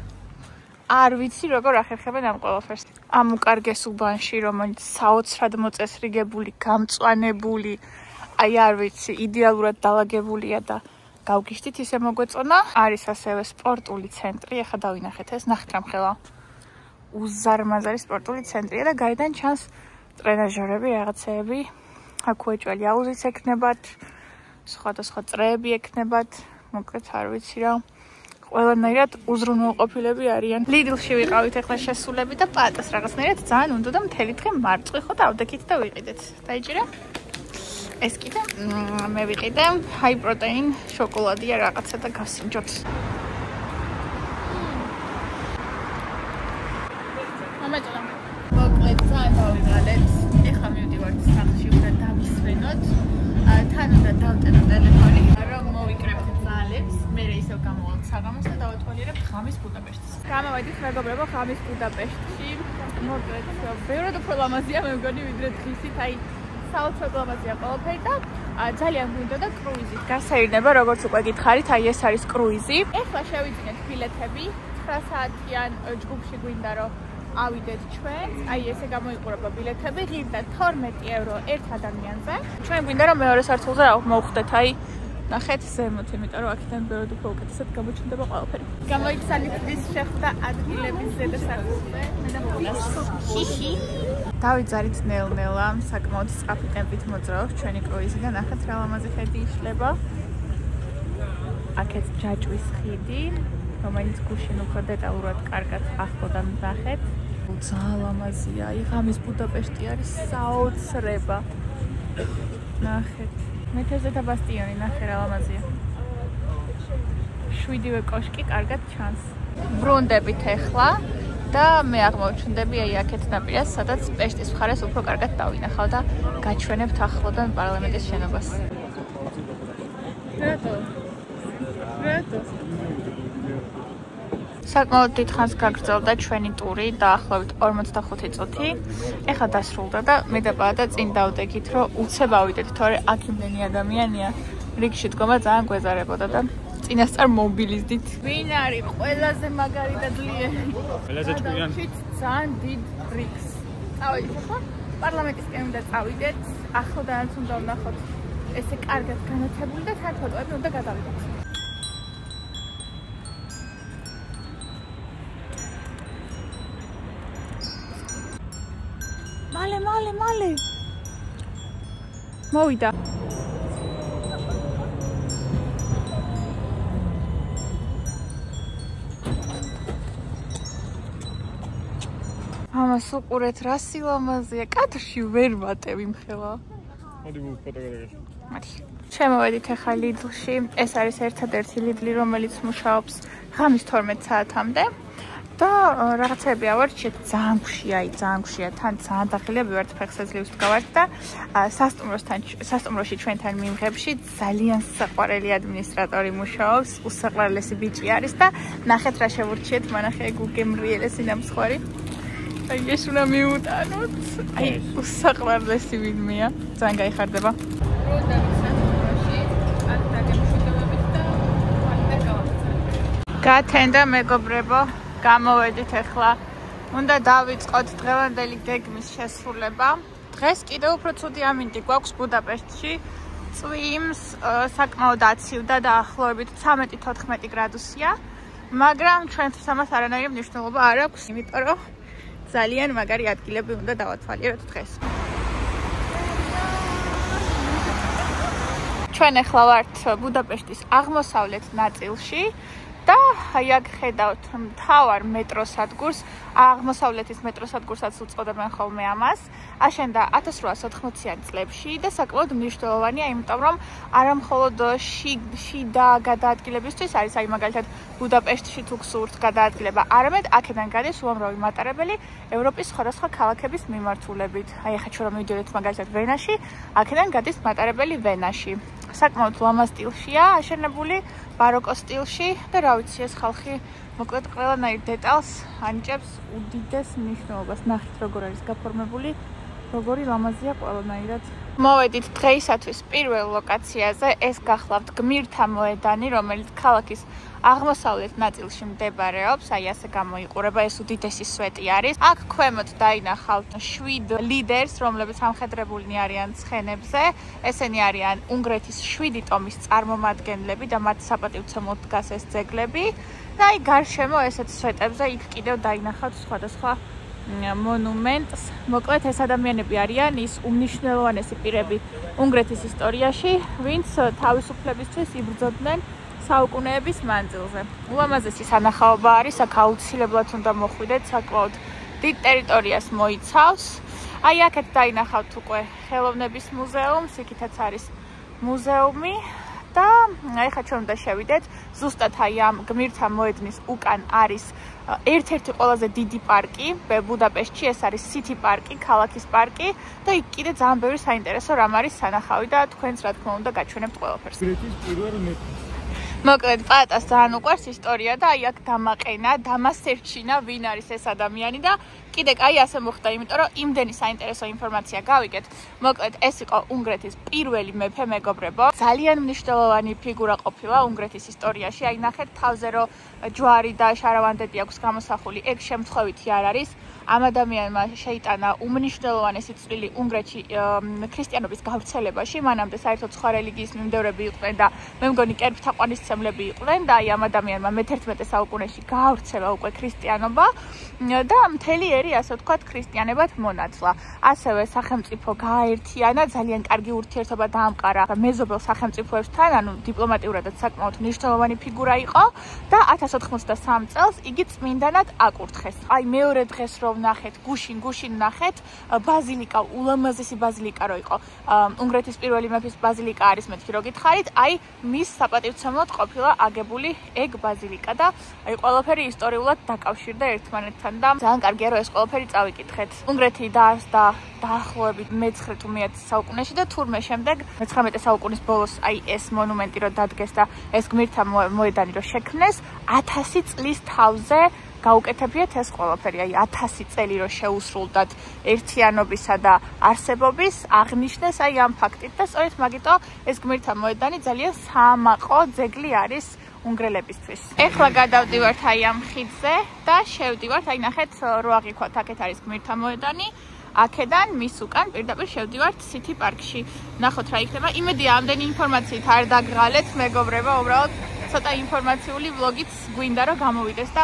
არ ვიცი როგორ ახერხებენ ამ ყველაფერს. ამ უკარგეს უბანში, რომელიც საოცრად მოწესრიგებული, გამწვანებული, აი არ ვიცი, იდეალურად დალაგებულია და გავგიშდით ისე მოგვეწონა. არის ასევე სპორტული ცენტრი, ახლა დავინახეთ ეს, ნახეთ რამხელა. უზარმაზარი სპორტული ცენტრია და გარედან ჩანს ტრენაჟერები, რაღაცეები. აქ უეჭველი აუზიც ექნებათ, სხვადასხვა წრეები ექნებათ, მოკლედ არ ვიცი რა. ყველანაირად უზრუნველყოფილები არიან. ლიდლში ვიყავით ახლა შესულები და პატას რაღაცნაირად ძალიან უნდა და მთელი დღე მარწყვი ხო დავდექით და ვიყიდეთ. დაიჭირა? ეს კიდე მე ვიყიდე ჰაი პროტეინ შოკოლადია რაღაცა და გასინჯოთ. მომეწონა. მოკლედ ძალიან დავიღალეთ. ეხლა მივდივართ სახლში უნდა დავისვენოთ. თან უნდა დავტენო ტელეფონი, რომ მოვიკრებთ ძალებს. მე ისევ გამოვალთ საღამოს და დავათვალიერებ ღამის ბუდაპეშტს. გამოვედით მეგობრებო ღამის ბუდაპეშტში. მოკლედ ბევრად უფრო ლამაზია მე მგონი ვიდრე დღისით, აი საოცრად ლამაზია ყველაფერი და ძალიან გვინდა და კრუიზით გასაირნება, როგორც უკვე გითხარით, აი ეს არის კრუიზი. ეხლა შევიძინეთ ბილეთები, 9 საათიან ჯგუფში გვინდა რომ ავიდეთ ჩვენ, აი ესე გამოიყურება ბილეთები, ღირდა 12 ევრო ერთ ადამიანზე. ჩვენ გვინდა რომ მეორე სართულზე მოვხდეთ, აი ნახეთ ზემოთ, იმიტომ რომ აქედან ბევრად უფრო უკეთესად გამოჩნდება ყველაფერი. გამოიქცალიფტის შეხვდა ადგილების ზედა სართულზე. მე და მოვიდა. დავიძარით ნელ-ნელა, საკმაოდ სწრაფი ტემპით მოძრაობს ჩვენი კრუიზი და ნახეთ რა ლამაზი ხედი იშლება. აქეთ ჯაჭვის ხიდი, რომელიც გუშინ უფრო დეტალურად კარგად ახლოდან ნახეთ. ძალიან ლამაზია. იღამის ბუდაპეშტი არის საოცრება. ნახეთ. მეთერზე და ბასტიონი, ნახე რა ლამაზია. 7-ვე კოშკი კარგად ჩანს. ბრუნდებით ახლა და მე აღმოვჩნდები აი აქეთ ნაპირას, სადაც პეშტის მხარეს უფრო კარგად დავინახავ და გაჩვენებთ ახლოდან პარლამენტის შენობას. რატო? საკმაოდ დიდხანს გაგრძელდა ჩვენი ტური, დაახლოებით 45 წუთი. ეხლა დასრულდა და მე და პაატა წინ დავდეგით, რომ უცებ ავიდეთ, თორე აქ იმდენი ადამიანია, რიგში დგომა ძალიან გვეზარებოდა და წინასწარ მობილიზდით. ვინ არის ყველაზე მაგარი და ძლიერი? ყველაზე ჭკვიანი. ძალიან დიდ რიგს. წავიდეთ ახლა პარლამენტისკენ უნდა წავიდეთ, ახლოდანაც უნდა ვნახოთ ესე კარგად განათებული და თან ფოტოები უნდა გადავიდეთ. მალე. მოვიდა. ამას უყურეთ რა სილამაზეა. კადრში ვერ ვატევ იმხელა. მოდი ფოტო გადაგაშვა. მათი. შემოვედით ახლა ლიდლში. ეს არის ერთადერთი ლიდლი, რომელიც მუშაობს ღამის 12 საათამდე. და რაღაცები ავარჩიეთ ძალიან გვშია, თან ძალიან დახელია ვივართ ფეხსაცლივს ვდგავართ და სასტუმროში ჩვენთან მიმღებში ძალიან საყვარელი ადმინისტრატორი მუშაობს, უსაყვარლესი ბიჭი არის და ნახეთ რა შევურჩიეთ, მანახე გუგემრიელესი ნამსხვარი. აი ეს უნდა მიუტანოთ. აი უსაყვარლესი ვინმეა, ძალიან გაიხარდება. გათენდა მეგობრებო, გამოვედით ახლა. უნდა დავიწყოთ დღევანდელი გეგმის შესრულება. დღეს კიდევ უფრო ცუდი ამინდი გვაქვს ბუდაპეშტში. წვიმს საკმაოდ აცივდა და დაახლოებით 13-14 გრადუსია. მაგრამ ჩვენთვის ამას არანაირი მნიშვნელობა არ აქვს, იმიტომ რომ ძალიან მაგარი ადგილები უნდა დავათვალიეროთ დღეს. ჩვენ ახლა ვართ ბუდაპეშტის აღმოსავლეთ ნაწილში. და აი აქ ხედავთ მთავარ მეტროსადგურს, აღმოსავლეთის მეტროსადგურსაც უწოდებენ ხოლმე ამას. აშენდა 1880-იან წლებში და საკმაოდ მნიშვნელოვანია, იმიტომ რომ არა მხოლოდ შიდა გადაადგილებისთვის არის, აი მაგალითად ბუდაპეშტში თუ გსურთ გადაადგილება, არამედ აქედან გადის უამრავი მატარებელი ევროპის სხვადასხვა ქალაქების მიმართულებით. აი ახლა ჩვენ რომ მივიდოდეთ მაგალითად ვენაში, აქედან გადის მატარებელი ვენაში. საკმაოდ ლამაზ სტილშია აშენებული, ბაროკო სტილში და რა ვიცი ეს ხალხი მოკლედ ყველანაირ დეტალს ანიჭებს უდიდეს მნიშვნელობას. ნახეთ როგორ არის გაფორმებული, როგორი ლამაზია ყველანაირად. მოვედით დღეისათვის პირველ ლოკაციაზე, ეს გახლავთ გმირთა მოედანი, რომელიც ქალაქის აღმოსავლეთ ნაწილში მდებარეობს, აი ასე გამოიყურება, ეს უდიდესი სვეტი არის. აქ ქვემოთ დაინახავთ 7 ლიდერს, რომლებიც ამხედრებულნი არიან ცხენებზე. ესენი არიან უნგრეთის 7 ტომის წარმომადგენლები და მათ საპატივცემლოდ დგას ეს ძეგლები. და აი გარშემო ესეთ სვეტებზე იქ კიდევ დაინახავთ სხვადასხვა მონუმენტს. მოკლედ ეს ადამიანები არიან ის უმნიშვნელოვანესი პირები უნგრეთის ისტორიაში, ვინც თავისუფლებისთვის იბრძოდნენ საუკუნეების მანძილზე. ულამაზესი სანახაობა არის, აქ აუცილებლად უნდა მოხვიდეთ, საკმაოდ დიდ ტერიტორიას მოიცავს. აი აქეთ დაინახავთ უკვე ხელოვნების მუზეუმს, იქითაც არის მუზეუმი და ეხლა ჩვენ უნდა შევიდეთ. ზუსტად აი ამ გმირთა მოედნის უკან არის ერთ-ერთი ყველაზე დიდი პარკი ბუდაპეშტში, ეს არის City პარკი, ქალაქის პარკი და იქ კიდე ძალიან ბევრი საინტერესო რამ არის სანახავი და თქვენს რა თქმა უნდა გაჩვენებთ ყველაფერს. მოკლედ პატას ძალიან უყვარს ისტორია და აი აქ დამაყენა, დამასერჩინა ვინ არის ეს ადამიანი და კიდე კაი ასე მოხდა, იმიტომ რომ იმდენი საინტერესო ინფორმაცია გავიგეთ. მოკლედ, ეს იყო უნგრეთის პირველი მეფე, მეგობრებო. ძალიან მნიშვნელოვანი ფიგურა ყოფილა უნგრეთის ისტორიაში. აი ნახეთ თავზე რომ ჯვარი და შარავანდეთი აქვს გამოსახული, ეგ შემთხვევითი არ არის. ამ ადამიანმა შეიტანა უმნიშვნელოვანესი წვლილი უნგრეთში ქრისტიანობის გავრცელებაში. მანამდე საერთოდ სხვა რელიგიის მიმდევრები იყვნენ და მე მგონი კერპთაყვანისმცემლები იყვნენ და აი ამ ადამიანმა მე-11 საუკუნეში გაავრცელა უკვე ქრისტიანობა და მთელი ერი, ასე ვთქვათ, ქრისტიანებად მონათლა. ასევე სახელმწიფო გააერთიანა, ძალიან კარგი ურთიერთობა დაამყარა მეზობელ სახელმწიფოებთან, ანუ დიპლომატიურადაც საკმაოდ მნიშვნელოვანი ფიგურა იყო და 1083 წელს იგი წმინდანად აკურთხეს. აი მეორე დღეს რომ ნახეთ, გუშინ ნახეთ, ბაზილიკა, ულამაზესი ბაზილიკა რო იყო. უნგრეთის პირველი მეფის ბაზილიკა არის, მეთქი რო გითხარით, აი მის საპატივცემლოდ ყოფილა აგებული ეგ ბაზილიკა და აი ყველაფერი ისტორიულად დაკავშირდა ერთმანეთთან და ძალიან კარგია რომ ეს ყველაფერი წავიკითხეთ. უნგრეთი დაარსდა დაახლოებით მე-9 თუ მე-10 საუკუნეში და თურმე შემდეგ მე-19 საუკუნის ბოლოს აი ეს მონუმენტი რო დადგეს და ეს გმირთა მოედანი რო შექმნეს 1000 წლის თავზე გაუკეთებიათ ეს ყველაფერი, აი 1000 წელი რო შეუსრულდათ ერთიანობისა და არსებობის, აღნიშნეს აი ამ ფაქტით და სწორედ მაგიტო ეს გმირთა მოედანი ძალიან საამაყო ძეგლი არის უნგრელებისთვის. ეხლა გადავდივართ აი ამ ხიდზე და შევდივართ, აი ნახეთ რო აღიქვათ, აქეთ არის გმირთა მოედანი. აქედან მის უკან პირდაპირ შევდივართ City Park-ში. ნახოთ რა იქნება. იმედია ამდენი ინფორმაციით არ დაგღალეთ, მეგობრებო, უბრალოდ ცოტა ინფორმაციული ვლოგიც გვინდა რომ გამოვიდეს და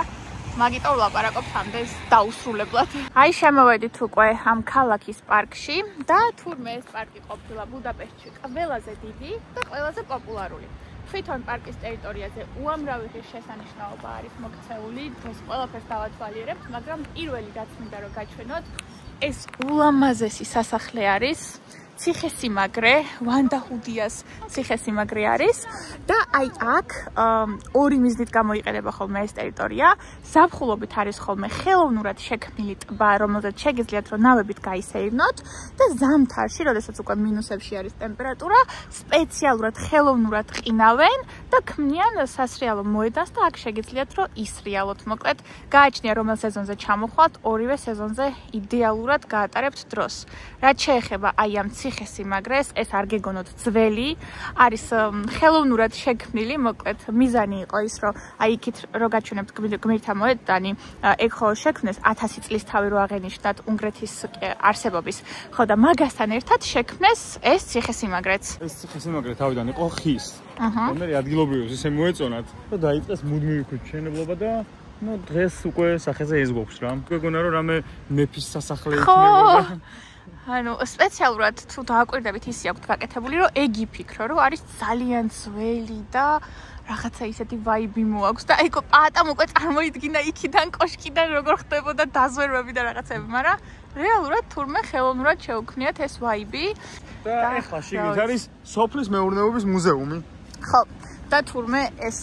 მაგიტო ვლაპარაკობთ ამდენს დაუსრულებლად. აი შემოვედით უკვე ამ ქალაქის პარკში და თურმე ეს პარკი ყოფილა ბუდაპეშტში ყველაზე დიდი და ყველაზე პოპულარული. თვითონ პარკის ტერიტორიაზე უამრავი ღირსშესანიშნაობა არის მოქცეული, დღეს ყველაფერს დავათვალიერებთ, მაგრამ პირველი რაც მინდა რომ გაჩვენოთ, ეს ულამაზესი სასახლე არის. ციხესიმაგრე, ვანდაჰუდიას ციხესიმაგრე არის და აი აქ ორი მიზნით გამოიყენება ხოლმე ეს ტერიტორია. ზაფხულობით არის ხოლმე ხელოვნურად შექმნილი ტბა, რომელზეც შეგიძლიათ რომ ნავებით გაისეირნოთ და ზამთარში, როდესაც უკვე მინუსებში არის ტემპერატურა, სპეციალურად ხელოვნურად ყინავენ და ქმნიან სასრიალო მოედანს და აქ შეგიძლიათ რომ ისრიალოთ. მოკლედ, გააჩნია რომელ სეზონზე ჩამოხვალთ, ორივე სეზონზე იდეალურად გაატარებთ დროს. რაც შეეხება აი ამ ციხესიმაგრეს, ეს არ გეგონოთ ძველი, არის ხელოვნურად შექმნილი, მოკლედ მიზანი იყო ის, რომ აი იქით რო გაჩვენებთ გმირთა მოედანი, ეგ ხო შექმნეს 1000 წლის თავი რო აღენიშნათ უნგრეთის არსებობის. ხო და მაგასთან ერთად შექმნეს ეს ციხესიმაგრეც. ეს ციხესიმაგრე თავიდან იყო ხის. მე ადგილობრივებს ისე მოეწონათ და დაიწყეს მუდმივი ქუჩენებლობა და ну დღეს უკვე სახეზე ეს გვაქვს რა. გეგონა რომ რამე მეფის სასახლე იქნებოდა. ანუ სპეციალურად თუ დააკვირდებით ისი აქვთ გაკეთებული, რომ ეგ იფიქრო, რომ არის ძალიან ძველი და რაღაცა ისეთი ვაიბი მოაქვს და ეგ პატამ უკვე წარმოიდგინა იქიდან კოშკიდან როგორ ხდებოდა დაზვერვები და რაღაცები, მაგრამ რეალურად თურმე ხელოვნურად შეუქმნიათ ეს ვაიბი და ეხლა შიგნით არის სოფლის მეურნეობის მუზეუმი. ხო, და თურმე ეს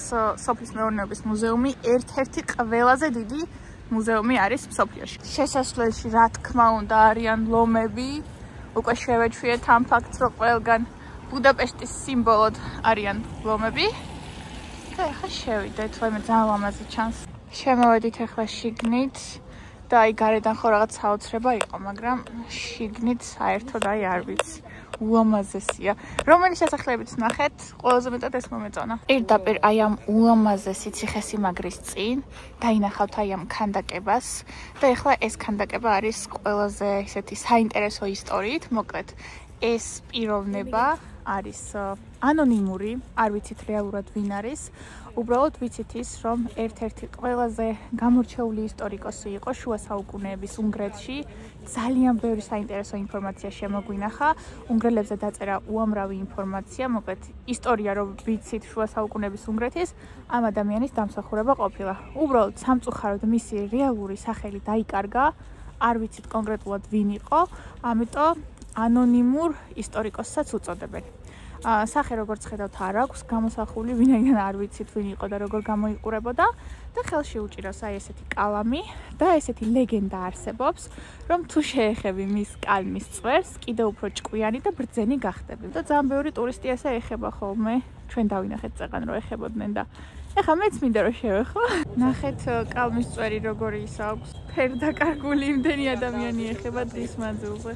სოფლის მეურნეობის მუზეუმი ერთ-ერთი ყველაზე დიდი მუზეუმი არის მსოფლიოში. შესასვლელში რა თქმა უნდა არიან ლომები. უკვე შევეჩვიეთ ამ ფაქტს, რომ ყველგან ბუდაპეშტის სიმბოლოდ არიან ლომები. და ეხლა შევიდეთ, ვაიმე ძალიან ლამაზი ჩანს. შემოვედით ეხლა შიგნით და აი გარედან ხო რაღაც საოცრება იყო, მაგრამ შიგნით საერთოდ აი არ ვიცი. ულამაზესია. რომელი სასახლეებიც ნახეთ, ყველაზე მეტად ეს მომეწონა. პირდაპირ აი ამ ულამაზესი ციხესიმაგრის წინ დაინახავთ აი ამ ქანდაკებას და ეხლა ეს ქანდაკება არის ყველაზე ისეთი საინტერესო ისტორიით, მოკლედ ეს პიროვნება არის ანონიმური, არ ვიცით რეალურად ვინ არის. უბრალოდ ვიცით ის, რომ ერთ-ერთი ყველაზე გამორჩეული ისტორიკოსი იყო შუა საუკუნეების უნგრეთში. ძალიან ბევრი საინტერესო ინფორმაცია შემოგვინახა. უნგრელებზე დაწერა უამრავი ინფორმაცია, მოკლედ ისტორია რომ ვიცით შუა საუკუნეების უნგრეთის, ამ ადამიანის დამსახურება ყოფილა. უბრალოდ სამწუხაროდ მისი რეალური სახელი დაიკარგა, არ ვიცით კონკრეტულად ვინ იყო, ამიტომ ანონიმურ ისტორიკოსსაც უწოდებენ. სახე როგორც ხედავთ არ აქვს გამოსახული, ვინაიდან არ ვიცით ვინ იყო და როგორ გამოიყურებოდა და ხელში უჭირავს აი ესეთი კალამი და ესეთი ლეგენდა არსებობს, რომ თუ შეეხები მის კალმის წვერს, კიდევ უფრო ჭკვიანი და ბრძენი გახდები. და ძალიან ბევრი ტურისტი ესე ეხება ხოლმე ჩვენ დავინახეთ წეღან რომ ეხებოდნენ და ეხლა მეც მინდა რომ შევეხო. ნახეთ კალმის წვერი როგორი ის აქვს. ფერდაკარგული იმდენი ადამიანი ეხება დღის მანძილზე.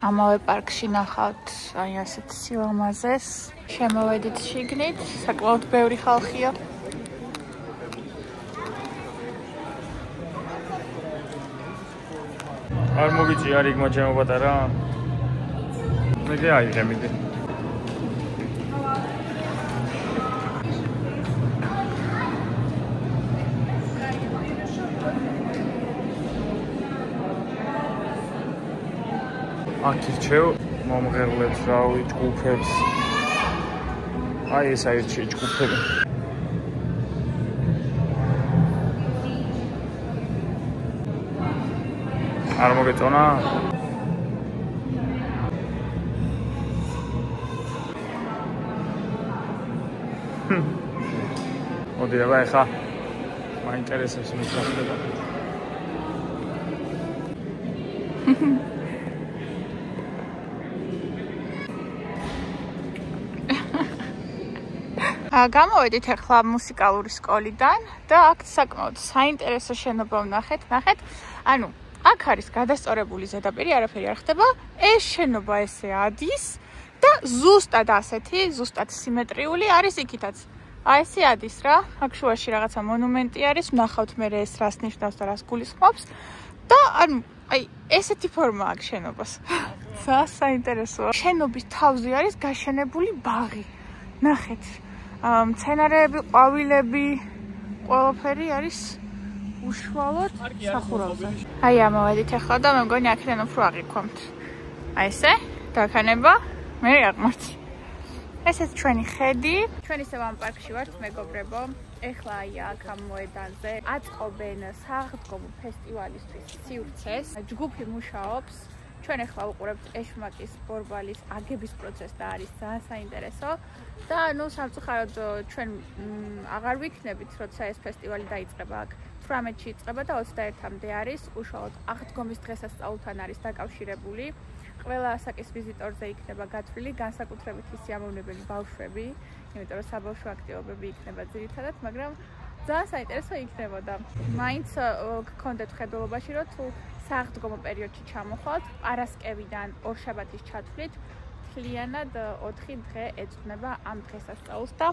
ამავე პარკში ნახავთ აი ასეთ სილამაზეს. შემოვედით შიგნით, საკმაოდ ბევრი ხალხია. არ მოგიწი არ იქ მოჩემო პატარა. მე აიღე მიდი. აქირჩევ მომღერლებს რავი ჯგუფებს. აი ეს აირჩი ჯგუფები. არ მოგეწონა? მოდი აბა ეხა მაინტერესებს მისახდება. გამოვედით ახლა მუსიკალური სკოლიდან და აქ საკმაოდ საინტერესო შენობა ვნახეთ. ნახეთ, ანუ აქ არის გადასწორებული ზედაპირი, არაფერი არ ხდება. ეს შენობა ესე ადის და ზუსტად ასეთი, ზუსტად სიმეტრიული არის იქითაც. აი ესე ადის რა. აქ შუაში რაღაცა მონუმენტი არის, ვნახავთ მე ეს რას ნიშნავს და რას გულისხმობს და ანუ აი ესეთი ფორმა აქვს შენობას. საინტერესოა. შენობის თავზე არის გაშენებული ბაღი. ნახეთ. მცენარეები, ყვავილები, ყველაფერი არის უშუალოდ სახურავზე. აი ამოვედით ახლა და მე მგონი აქედან უფრო აღიქვამთ. აი ესე, დაქანება, მე აღმართ. ესეც ჩვენი ხედი. ჩვენ ისევ ამ პარკში ვართ, მეგობრებო. ეხლა აი აქ ამ მოედანზე აწყობენ საღდგომო ფესტივალისთვის სივრცეს. ჯგუფი მუშაობს. ჩვენ ახლა ვუყურებთ ეშმაკის ბორბალის აგების პროცესს და არის ძალიან საინტერესო. და ნუ სამწუხაროდ ჩვენ აღარ ვიქნებით, როცა ეს ფესტივალი დაიწყება აქ. 18-ში იწყება და 21-მდე არის. უშუალოდ აღდგომის დღესასწაულთან არის დაკავშირებული. ყველა ასაკის ვიზიტორზე იქნება გათვლილი, განსაკუთრებით ის სიამოვნებელი ბავშვები, იმიტომ რომ საბავშვო აქტივობები იქნება ძირითადად, მაგრამ ძალიან საინტერესო იქნებოდა. მაინც გქონდეთ ხედულობაში, რომ თუ საღდგომო პერიოდში ჩამოხვალთ, პარასკევიდან ორშაბათის ჩათვლით, მთლიანად 4 დღე ეძღვნება ამ დღესასწაულს და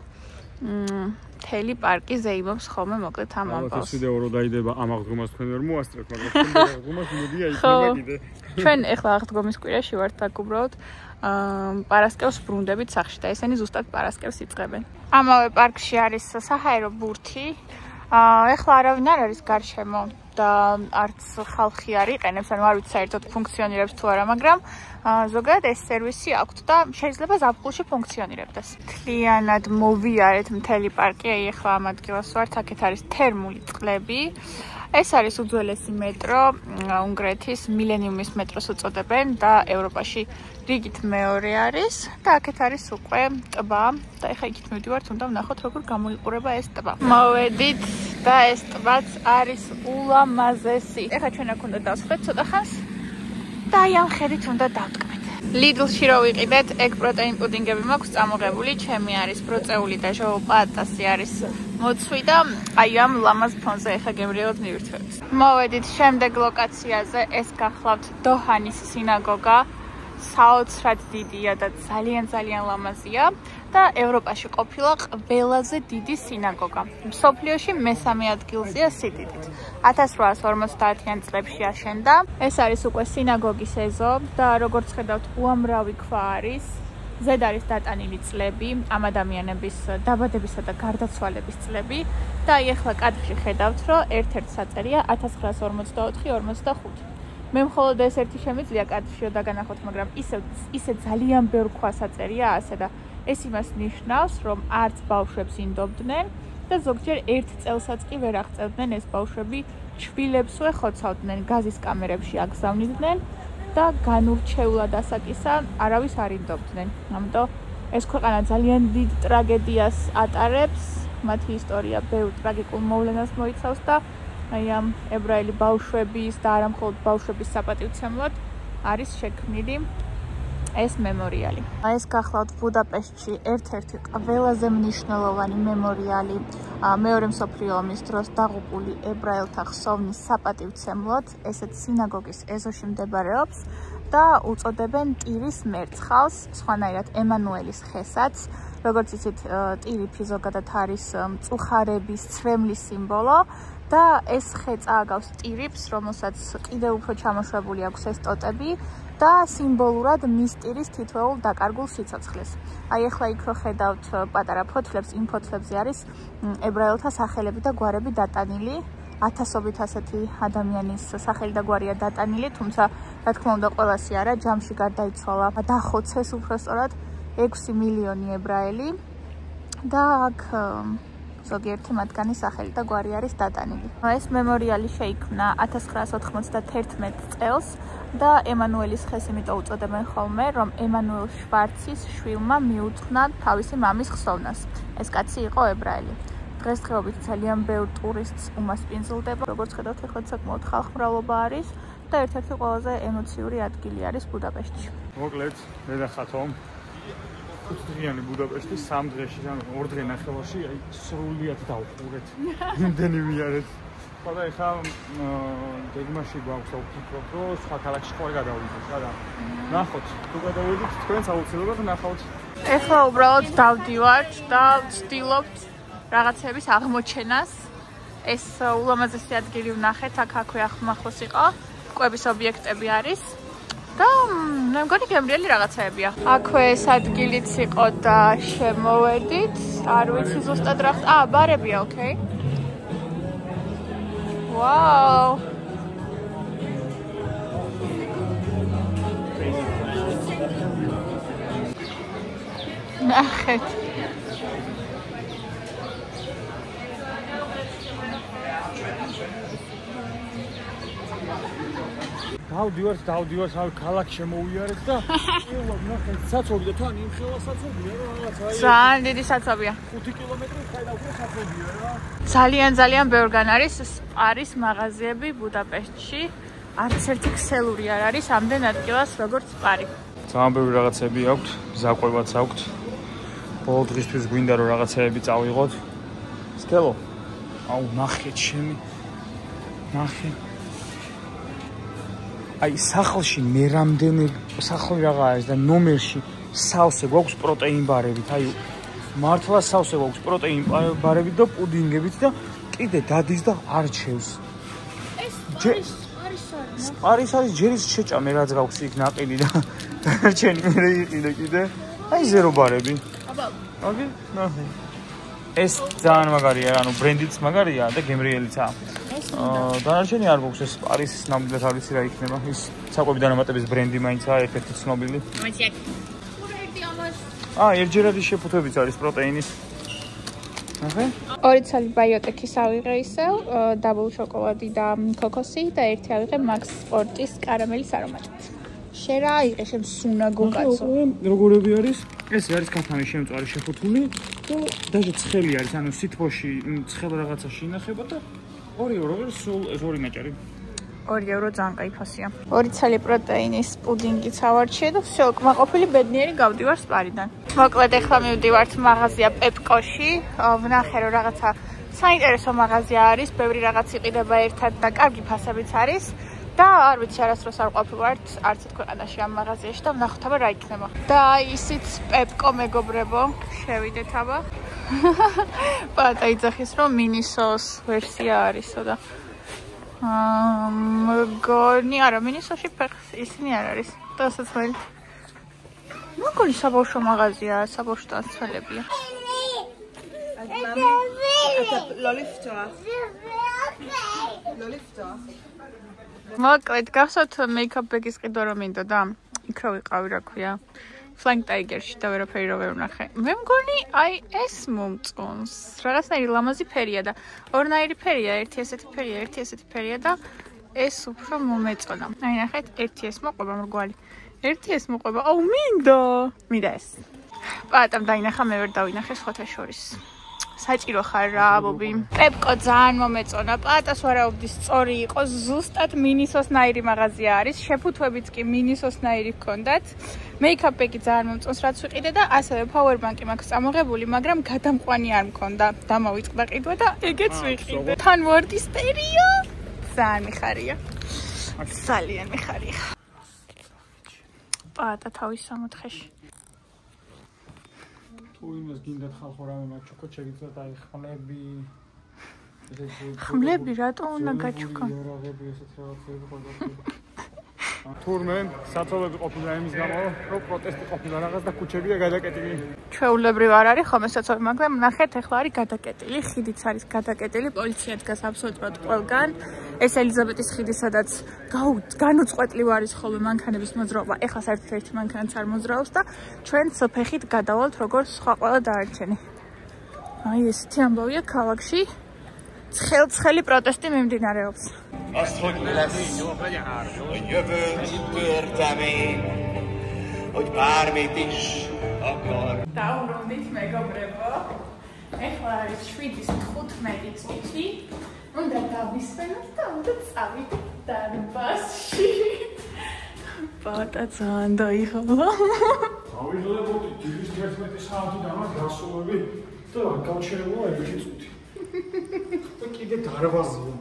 მთელი პარკი ზეიმობს ხოლმე მოკლედ ამ ამბავს. ეს ვიდეო რო დაიდება ამ აღდგომას თქვენ ვერ მოასწრებთ, მაგრამ აღდგომას მოდია იქნება კიდე. ჩვენ ახლა აღდგომის კვირაში ვართ აქ უბრალოდ პარასკევს ბრუნდებით სახში და ესენი ზუსტად პარასკევს იწყებენ. ამავე პარკში არის საჰაერო ბურთი. ეხლა არავინ არ არის გარშემო და არც ხალხი არ იყენებს, ანუ არ ვიცი საერთოდ ფუნქციონირებს თუ არა, მაგრამ ზოგადად ეს სერვისი აქვთ და შეიძლება ზაფხულში ფუნქციონირებდეს. მთლიანად მოვიარეთ მთელი პარკი, აი ეხლა ამ ადგილას ვართ, აქეთ არის თერმული წყლები. ეს არის უძველესი მეტრო, უნგრეთის მილენიუმის მეტროს უწოდებენ და ევროპაში რიგით მეორე არის და აქეთ არის უკვე ტბა და ეხლა იქით მივდივართ, უნდა ვნახოთ როგორ გამოიყურება ეს ტბა. მოვედით და ეს ტბაც არის ულამაზესი. ეხლა ჩვენ აქ უნდა დავსხდეთ ცოტა ხანს და აი ამ ხედით უნდა დავტკბეთ. Lidl-ში რო ვიყიდეთ, ეგ პროტეინ პუდინგები მაქვს წამოღებული, ჩემი არის ბროწეული და ჟოლპატასი არის მოცვი და აი ამ ლამაზ ფონზე ეხლა გემრიელად მივირთვებთ. მოვედით შემდეგ ლოკაციაზე, ეს გახლავთ დოჰანის სინაგოგა. საოცრად დიდია და ძალიან ლამაზია და ევროპაში ყოფილა ყველაზე დიდი სინაგოგა. მსოფლიოში მესამე ადგილზეა სიდიდით. 1850-იან წლებში აშენდა. ეს არის უკვე სინაგოგის ეზო და როგორც ხედავთ, უამრავი ქვა არის. ზედ არის დატანილი წლები, ამ ადამიანების დაბადებისა და გარდაცვალების წლები და აი ახლა კადრში ხედავთ, რომ ერთ-ერთი საწერია 1944-55. მე მხოლოდ ეს ერთი შემიძლია კადრში დაგანახოთ, მაგრამ ისე ძალიან ბევრ ქვას აწერია ასე და ეს იმას ნიშნავს, რომ არც ბავშვებს ინდობდნენ და ზოგჯერ ერთ წელსაც კი ვერ აღწევდნენ ეს ბავშვები, ჩვილებსვე ხოცავდნენ, გაზის კამერებში აგზავნიდნენ და განურჩეულად ასაკისა არავის არ ინდობდნენ. ამიტომ ეს ქვეყანა ძალიან დიდ ტრაგედიას ატარებს, მათი ისტორია ბევრ ტრაგიკულ მოვლენას მოიცავს და აი ამ ებრაელი ბავშვების და არა მხოლოდ ბავშვების საპატივცემლად არის შექმნილი ეს მემორიალი. ეს გახლავთ ბუდაპეშტში ერთ-ერთი ყველაზე მნიშვნელოვანი მემორიალი მეორე მსოფლიო ომის დროს დაღუპული ებრაელთა ხსოვნის საპატივცემლოდ, ესეც სინაგოგის ეზოში მდებარეობს და უწოდებენ ტირის მერცხალს, სხვანაირად ემანუელის ხესაც. როგორც იცით, ტირიფი ზოგადად არის მწუხარების, ცრემლის სიმბოლო და ეს ხე წააგავს ტირიფს, რომელსაც კიდევ უფრო ჩამოშვებული აქვს ეს ტოტები და სიმბოლურად მისტირის თითოეულ დაკარგულ სიცოცხლეს. აი ახლა იქ რო ხედავთ პატარა ფოთლებს, იმ ფოთლებზე არის ებრაელთა სახელები და გვარები დატანილი. ათასობით ასეთი ადამიანის სახელი და გვარია დატანილი, თუმცა რა თქმა უნდა ყველასი არა, ჯამში გარდაიცვალა, დახოცეს უბრალოდ 6 მილიონი ებრაელი და აქ ზოგიერთი მათგანი სახელი და გვარი არის დატანილი. ეს მემორიალი შეიქმნა 1991 წელს და ემანუელის ხეს იმიტომ უწოდებენ ხოლმე, რომ ემანუელ შვარცის შვილმა მიუძღვნა თავისი მამის ხსოვნას. ეს კაცი იყო ებრაელი. დღესდღეობით ძალიან ბევრ ტურისტს უმასპინძლდება, როგორც ხედავთ, ეხლა საკმაოდ ხალხმრავლობა არის და ერთ-ერთი ყველაზე ემოციური ადგილი არის ბუდაპეშტში. მოკლედ, დედახათო დღიანი ბუდაპეშტი 3 დღეში, ანუ 2 დღე ნახევარში, აი სრულიად დავხურეთ. იმდენი ვიარეთ. ხოდა ეხლა გეგმაში გვაქვს ვფიქრობ, რომ სხვა ქალაქში ხوار გადავიდეთ, რა და ნახოთ, თუ გადავიდეთ, თქვენც აუცილებლად ნახავთ. ეხლა უბრალოდ დავდივართ და ვცდილობთ რაღაცების აღმოჩენას. ეს ულამაზესი ადგილი ვნახეთ, აქვე ახლოს იყო, კვების ობიექტები არის. და მე მგონი გემრიელი რაღაცაებია. აქვე ეს ადგილიც იყო და შემოვედით. არ ვიცი ზუსტად რა. ბარებია, ოკეი. ვაუ. ნახეთ. დავდივართ, აი ქალაქ შემოვიარეთ და ნახეთ, საცობი და თან იმ ხელა საცობია რა რაღაცა. ძალიან დიდი საცობია. 5 კილომეტრი ხაიდავდა საცობია რა. ძალიან ბევრგან არის მაღაზიები ბუდაპეშტში. არც ერთი ქსელური არ არის ამდენ ადგილას როგორც პარი. ძალიან ბევრი რაღაცები აქვთ, ზაყვებაც აქვთ. ბოლო დღისთვის გვინდა რომ რაღაცეები წავიღოთ. სტელო. აუ ნახეთ შემი. ნახე. აი სახლში მე რამდენი სახლი რაღა არის და ნომერში სავსე გვაქვს პროტეინ ბარებით. აი მართლა სავსე გვაქვს პროტეინ ბარებით და პუდინგებით და კიდე დადის და არჩევს. ეს არის ჯერის შეჭამე რაც გაქვს იქ ნაყიდი და დარჩენი მე იყიდე კიდე. აი ზერო ბარები. აბა ნახე. ეს ძალიან მაგარია, ანუ ბრენდიც მაგარია და გემრიელიცაა. დანარჩენი არ გვაქვს ეს პარიზის ნამდვილად არ ვიცი რა იქნება. ის საკვები დანამატების ბრენდი მაინცაა ერთ-ერთი ცნობილი. მოიცი აქ. ერთჯერადი შეფუთებიც არის პროტეინის. ნახე. 2 ცალი ბაიოტექის ავიღე ისევ, დაბლ შოკოლადი და კოკოსი და ერთი ავიღე მაქს სპორტის კარამელის არომატით. შენ რა აიღე შენ სუნაგო კაცო? როგორები არის? ეს არის ქათამი შემწვარი შეფუთული და დაჟე ცხელი არის, ანუ სითბოში ცხელ რაღაცაში ინახება და 2 ევროზე სულ ეს 2 ნაჭარი. 2 euро ძალიან კაი ფასია. 2 ცალი პროტეინის პუდინგიც ავარჩიე და всё, კმაყოფილი ბედნიერი გავდივარ სპარიდან. მოკლედ ახლა მივდივართ მაღაზია პეპკოში. ვნახე რომ რაღაცა საინტერესო მაღაზია არის, ბევრი რაღაც იყიდება ერთად და კარგი ფასებიც არის. და არ ვიცი არასდროს არ ყოფილვართ არც ერთ ქვეყანაში ამ მაღაზიაში და ვნახოთ აბა რა იქნება. და აი ისიც პეპკო მეგობრებო, შევიდეთ აბა. პატა იძახის რომ მინისოს ვერსია არისო და მგონი არა მინისოში ფეხს ისინი არ არის. დასაცმელი. მგონი საბავშვო მაღაზია, საბავშვო დასცველებია. მოკლედ გახსოვთ მეიქაპ ბეგის ყიდვა რომ მინდოდა? იქ რო ვიყავი რა ქვია. Flying Tiger-ში და ვერაფერი რო ვერ ვნახე. მე მგონი აი ეს მომწონს. რაღაცნაირი ლამაზი ფერია და ორნაირი ფერია, ერთი ესეთი ფერია, ერთი ესეთი ფერია და ეს უფრო მომეწონა. აი ნახეთ, ერთი ეს მოყვება მრგვალი. ერთი ეს მოყვება. აუ მინდა ეს. პატამ დაინახა, მე ვერ დავინახე სხვათა შორის. საჭირო ხარ რა ბობი. პეპკო ძალიან მომეწონა. პატას ვარაუბრდის სწორი იყო. ზუსტად მინისოსნაირი მაღაზია არის. შეფუთვებიც კი მინისოსნაირი ჰქონდათ. მეიქაპ ბეგი ძალიან მომწონს რაც ვიყიდე და ასევე powerbank-ი მაქვს წამოღებული, მაგრამ გადამყვანი არ მქონდა. დამოვიწყდა ყიდვა და ეგეც ვიყიდე. თან ვორდისტერია. ძალიან მიხარია. ძალიან მიხარია. პატა თავის სამოთხეში. თუ იმას გინდათ ხალხო რამე მაჩუკო შეგიძლიათ აი ხმლები ხმლები რატო უნდა გაჩუქო? იარაღები ესეთ რაღაცები ყოლაფერი. თურმე საწოლები ყოფილა იმის გამო, რომ პროტესტი ყოფილა რაღაც და ქუჩებია გადაკეტილი. ჩვეულებრივ არ არის ხოლმე საწოლები, მაგრამ ნახეთ ახლა არის გადაკეტილი, ხიდიც არის გადაკეტილი, პოლიცია დგას აბსოლუტურად ყველგან. ეს ელიზაბეტის ხიდი, სადაც განუწყვეტლივ არის ხოლმე მანქანების მოძრაობა. ეხლა საერთოდ ერთი მანქანაც არ მოძრაობს და ჩვენ სოფეხით გადავალთ როგორც სხვა ყველა დანარჩენი. აი ესეთი ამბავია ქალაქში. ცხელი პროტესტი მიმდინარეობს. დაუბრუნდით მეგობრებო. ეხლა არის 7:15 წუთი. უნდა დავისვენოთ და უნდა წავიდეთ დარბაზში. პატა ძალიან დაიღალა. ავიღლებოდი დილის 11 საათიდან გასულები და გავჩერებულა 1 წუთი. და კიდე დარბაზია.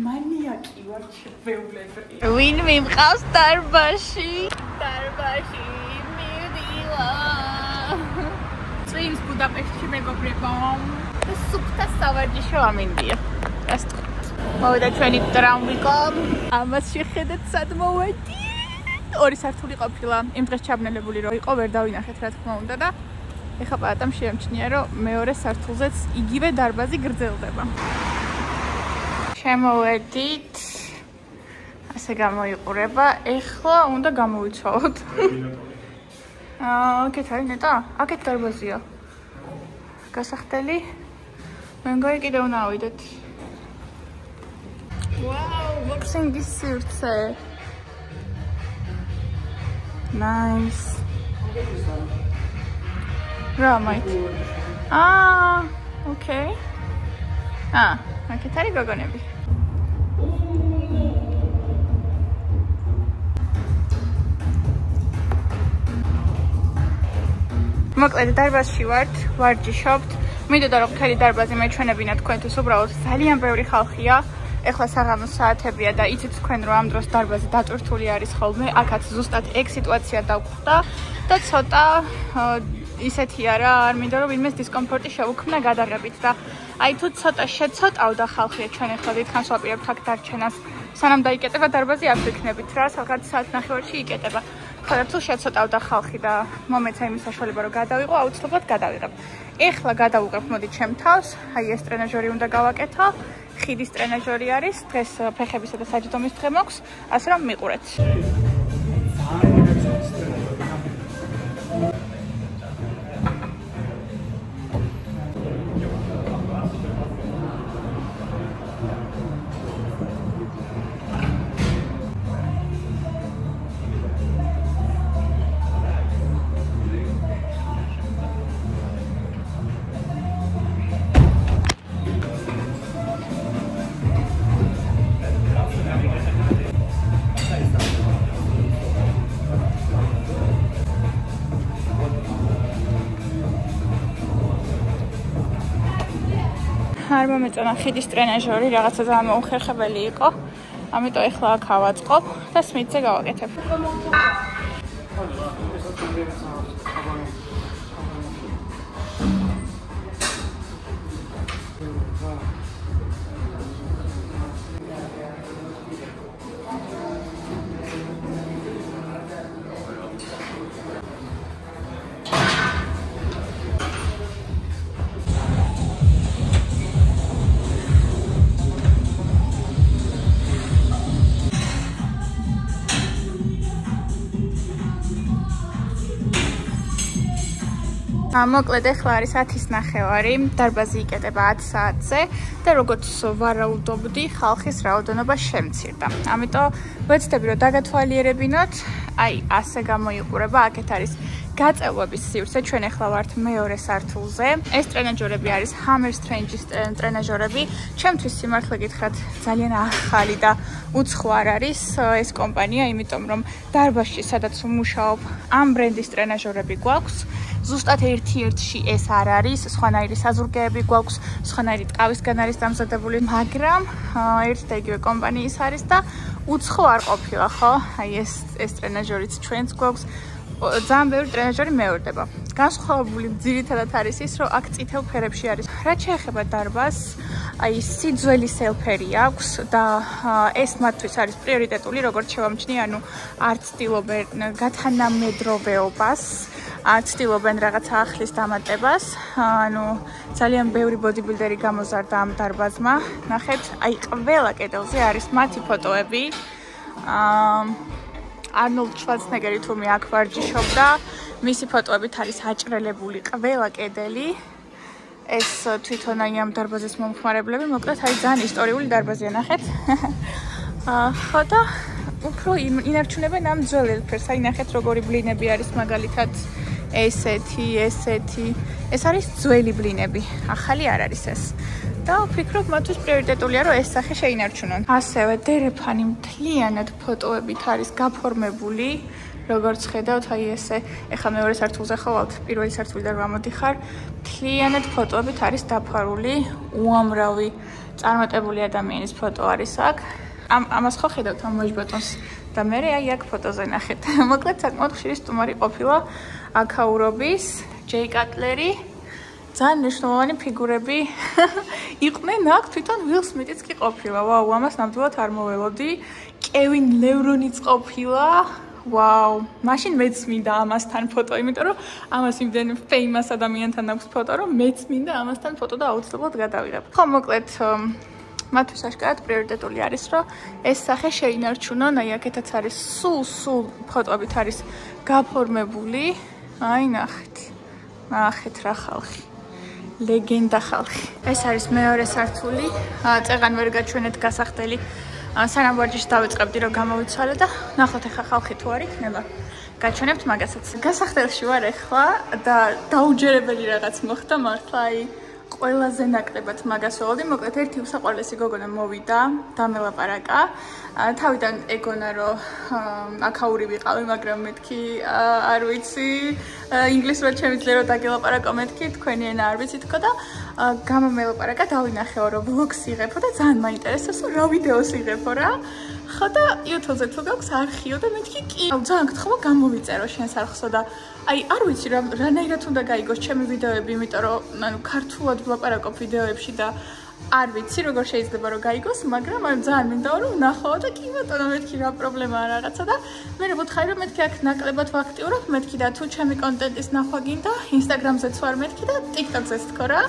მანიაკი ვარ ჩვეულებრივ. ვინ მიმყავს დარბაზში? დარბაზში მივდივარ. წინ ბუდაპეშტში მეგობრებო. და სუფთა სავარჯიშო ამინდია. მოვიდა ჩვენი ტრამვიკო. ამას შეხედეთ სად მოვედი. 2 სართული ყოფილა. იმ დღეს ჩაბნელებული რო იყო, ვერ დავინახეთ რა თქმა უნდა და ეხლა პატამ შეამჩნია რომ მეორე სართულზეც იგივე დარბაზი გრძელდება. შემოვედით. ასე გამოიყურება. ეხლა უნდა გამოვიცვალოთ. აქეთ არის ნეტა? აქეთ დარბაზია. გასახდელი. მე მგონი კიდე უნდა ავიდეთ. ვაუ, ბოქსინგის სივრცე. Nice. Right. Okay. აქეთ არის გოგონები. მოკლედ დარბაზში ვართ, ვარჯიშობთ. მინდოდა რომ მთელი დარბაზი მეჩვენებინა თქვენთვის, უბრალოდ ძალიან ბევრი ხალხია. ეხლა საღამოს საათებია და იცით თქვენ რომ ამ დროს დარბაზი დატვირთული არის ხოლმე. აქაც ზუსტად ეგ სიტუაცია დავხვდა და ცოტა ისეთია რა, არ მინდა რომ ვინმეს დისკომფორტი შევუქმნა გადაღებით და აი თუ ცოტა შეცოტავდა ხალხი ჩვენ ახლა დიდხანს ვაპირებთ აქ დარჩენას. სანამ დაიკეტება დარბაზი არ ვიქნებით რა, რაღაც საათ ნახევარში იკეტება. ხოლო თუ შეცოტავდა ხალხი და მომეცა იმის საშუალება რომ გადავიღო, აუცილებლად გადავიღებ. ეხლა გადავუყებ მოდი ჩემ თავს, აი ეს ტრენაჟორი უნდა გავაკეთო. ხიდის ტრენაჟორი არის, დღეს ფეხებისა და საჯდომის დღე მაქვს, ასე რომ მიყურეთ. არ მომეწონა ხიდის ტრენაჟორი, რაღაცა ძალიან მოუხერხებელი იყო. ამიტომ ეხლა აქ ავაწყობ და სმითზე გავაკეთებ. მოკლედ ახლა არის 10:30, დარბაზი იკეტება 10 საათზე და როგორც ვარაუდობდი, ხალხის რაოდენობა შემცირდა. ამიტომ ვეცდები რომ დაგათვალიერებინოთ, აი ასე გამოიყურება. აქეთ არის გაწევლების სივრცე. ჩვენ ახლა ვართ მეორე სართულზე. ეს ტრენაჟორები არის Hammer Strange-ის ტრენაჟორები. ჩემთვის სიმართლე გითხრათ, ძალიან ახალი და უცხო არ არის ეს კომპანია, იმიტომ რომ დარბაზში, სადაც ვმუშაობ, ამ ბრენდის ტრენაჟორები გვაქვს. ზუსტად ერთ-ერთში ეს არ არის, სხვანაირი საზურგეები გვაქვს, სხვანაირი ტყავისგან არის დამზადებული, მაგრამ ერთი და იგივე კომპანიის არის და უცხო არ ყოფილა, ხო? აი ეს ტრენაჟორიც ჩვენც გვაქვს. ძალიან ბევრი ტრენაჟორი მეორდება. განსხვავებული ძირითადად არის ის, რომ აქ წითელ ფერებში არის. რაც შეეხება დარბაზს, აი სიძველი სელფერი აქვს და ეს მათთვის არის პრიორიტეტული, როგორც შევამჩნი, ანუ არ ცდილობენ გათანამედროვეობას, არ ცდილობენ რაღაცა ახლის დამატებას. ანუ ძალიან ბევრი ბოდიბილდერი გამოზარდა ამ დარბაზმა. ნახეთ, აი ყველა კედელზე არის მათი ფოტოები. Arnold Schwarzenegger თუმი აქ ვარჯიშობდა, მისი ფოტოებით არის აჭრელებული ყველა კედელი. ეს თვითონ აი ამ დარბაზის მომხმარებლები, მოკლედ არის ძალიან ისტორიული დარბაზია, ნახეთ. ხო და უფრო ინარჩუნებენ ამ ძველ ელფერს, აი ნახეთ როგორი ბლინები არის მაგალითად ესეთი. ეს არის ძველი ბლინები, ახალი არ არის ეს. და ვფიქრობ, მათთვის პრიორიტეტულია, რომ ეს სახე შეინარჩუნონ. ასევე დერეფანი მთლიანად ფოტოებით არის გაფორმებული, როგორც ხედავთ, აი ესე, ეხლა მეორე სართულზე ხვალთ, პირველი სართულიდან გამოდიხარ, მთლიანად ფოტოებით არის დაფარული, უამრავი წარმატებული ადამიანის ფოტო არის აქ. ამას ხო ხედავთ ამ მოჟბატონს და მე აი აქ ფოტოზე ნახეთ. მოკლედ საკმაოდ ხშირი სტუმარი ყოფილა აქაურობის, ჯეი კატლერი. ძალიან მნიშვნელოვანი ფიგურები იყვნენ აქ, თვითონ ვილ სმითიც კი ყოფილა. ვაუ, ამას ნამდვილად არ მოველოდი. კევინ ლევრონიც ყოფილა. ვაუ, მაშინ მეც მინდა ამასთან ფოტო, იმიტომ რომ ამას იმდენ famous ადამიანთან აქვს ფოტო, რომ მეც მინდა ამასთან ფოტო და აუცილებლად გადავიღებ. ხო, მოკლედ მათთვის აშკარად პრიორიტეტული არის, რომ ეს სახე შეინარჩუნონ. აი აქეთაც არის სულ ფოტოებით არის გაფორმებული. აი ნახეთ. ნახეთ რა ხალხი. ლეგენდა ხალხი. ეს არის მეორე სართული. წეღან ვერ გაჩვენეთ გასახდელი. სანამ ვარჯიშს დავიწყებდი რომ გამოვიცვალე და ნახოთ ახლა ხალხი თუ არ იქნება. გაჩვენებთ მაგასაც. გასახდელში ვარ ახლა და დაუჯერებელი რაღაც მოხდა მართლა აი ყველაზე ნაკლებად მაგას ველოდი. მოკლედ ერთი უსაყვარლესი გოგონა მოვიდა, დამელაპარაკა. თავიდან ეგონა რომ აქაური ვიყავი, მაგრამ მეთქი არ ვიცი ინგლისურად შემიძლია რომ დაგელაპარაკო მეთქი, თქვენი ენა არ ვიცი თქო და გამომელაპარაკა, დავინახეო რომ ვლოგს იღებო და ძალიან მაინტერესებს რომ რა ვიდეოს იღებო რა. ხო და YouTube-ზე თუ გაქვს არხიო და მეთქი კი. ძალიან გთხოვა გამოვიწერო შენს არხსო და აი არ ვიცი რანაირად უნდა გაიგოს ჩემი ვიდეოები, იმიტომ რომ ანუ ქართულად ვლაპარაკობ ვიდეოებში და არ ვიცი როგორ შეიძლება რომ გაიგოს, მაგრამ ძალიან მინდა რომ ვნახავ და კი ბატონო მეთქი რა პრობლემაა რაღაცა და მე ვუთხარი რომ მეთქი აქ ნაკლებად ვაქტიურობ მეთქი და თუ ჩემი კონტენტის ნახვა გინდა Instagram-ზეც ვარ მეთქი და TikTok-ზეც თქო რა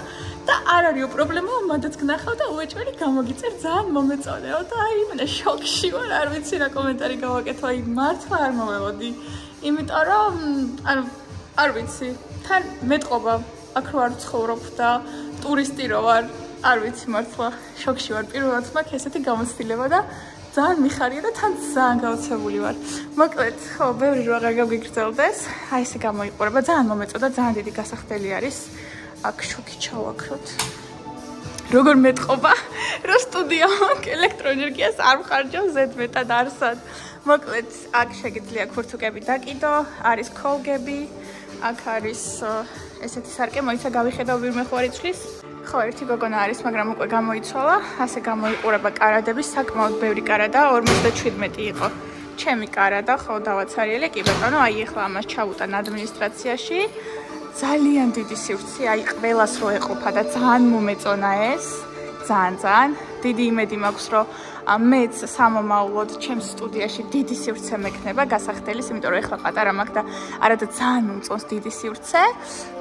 და არ არისო პრობლემა მანდაც გნახავ და უეჭველი გამოგიწერ ძალიან მომეწონეო და აი მე შოკში ვარ არ ვიცი რა კომენტარი გავაკეთო აი მართლა არ მოველოდი იმიტომ რომ არ ვიცი თან მეტყობა აქ რო არ ცხოვრობ და ტურისტი რო ვარ არ ვიცი მართლა შოკში ვარ პირველად მაქვს ესეთი გამოცდილება და ძალიან მიხარია და თან ძალიან გაოცებული ვარ მოკლედ ხო ბევრი რო აღარ გავგიგრძელდეს აი ესე გამოიყურება ძალიან მომეწოდა ძალიან დიდი გასახდელი არის აქ შოკი ჩავაქროთ როგორ მეტყობა რომ სტუდია მაქვს ელექტროენერგიას არ ვხარჯავ ზედმეტად არსად მოკლედ აქ შეგიძლია ქურთუკები დაკიდო არის კოლგები აქ არის ესეთი სარკე მოიცა გავიხედავ ვირმე ხო არ იცვლის ხო ერთი გოგონა არის მაგრამ უკვე გამოიცვალა ასე გამოიყურება კარადები საკმაოდ ბევრი კარადა 57 იყო ჩემი კარადა ხო დავაცარიელე კი ბატონო აი ახლა ამას ჩავუტან ადმინისტრაციაში ძალიან დიდი სივრცე აი ყველას რო ეყოფა და ძალიან მომეწონა ეს ძალიან დიდი იმედი მაქვს რომ მეც სამომავლოდ ჩემს სტუდიაში დიდი სივრცე მექნება გასახდელის იმიტომ რომ ეხლა პატარა მაქვს და არადა ძალიან მომწონს დიდი სივრცე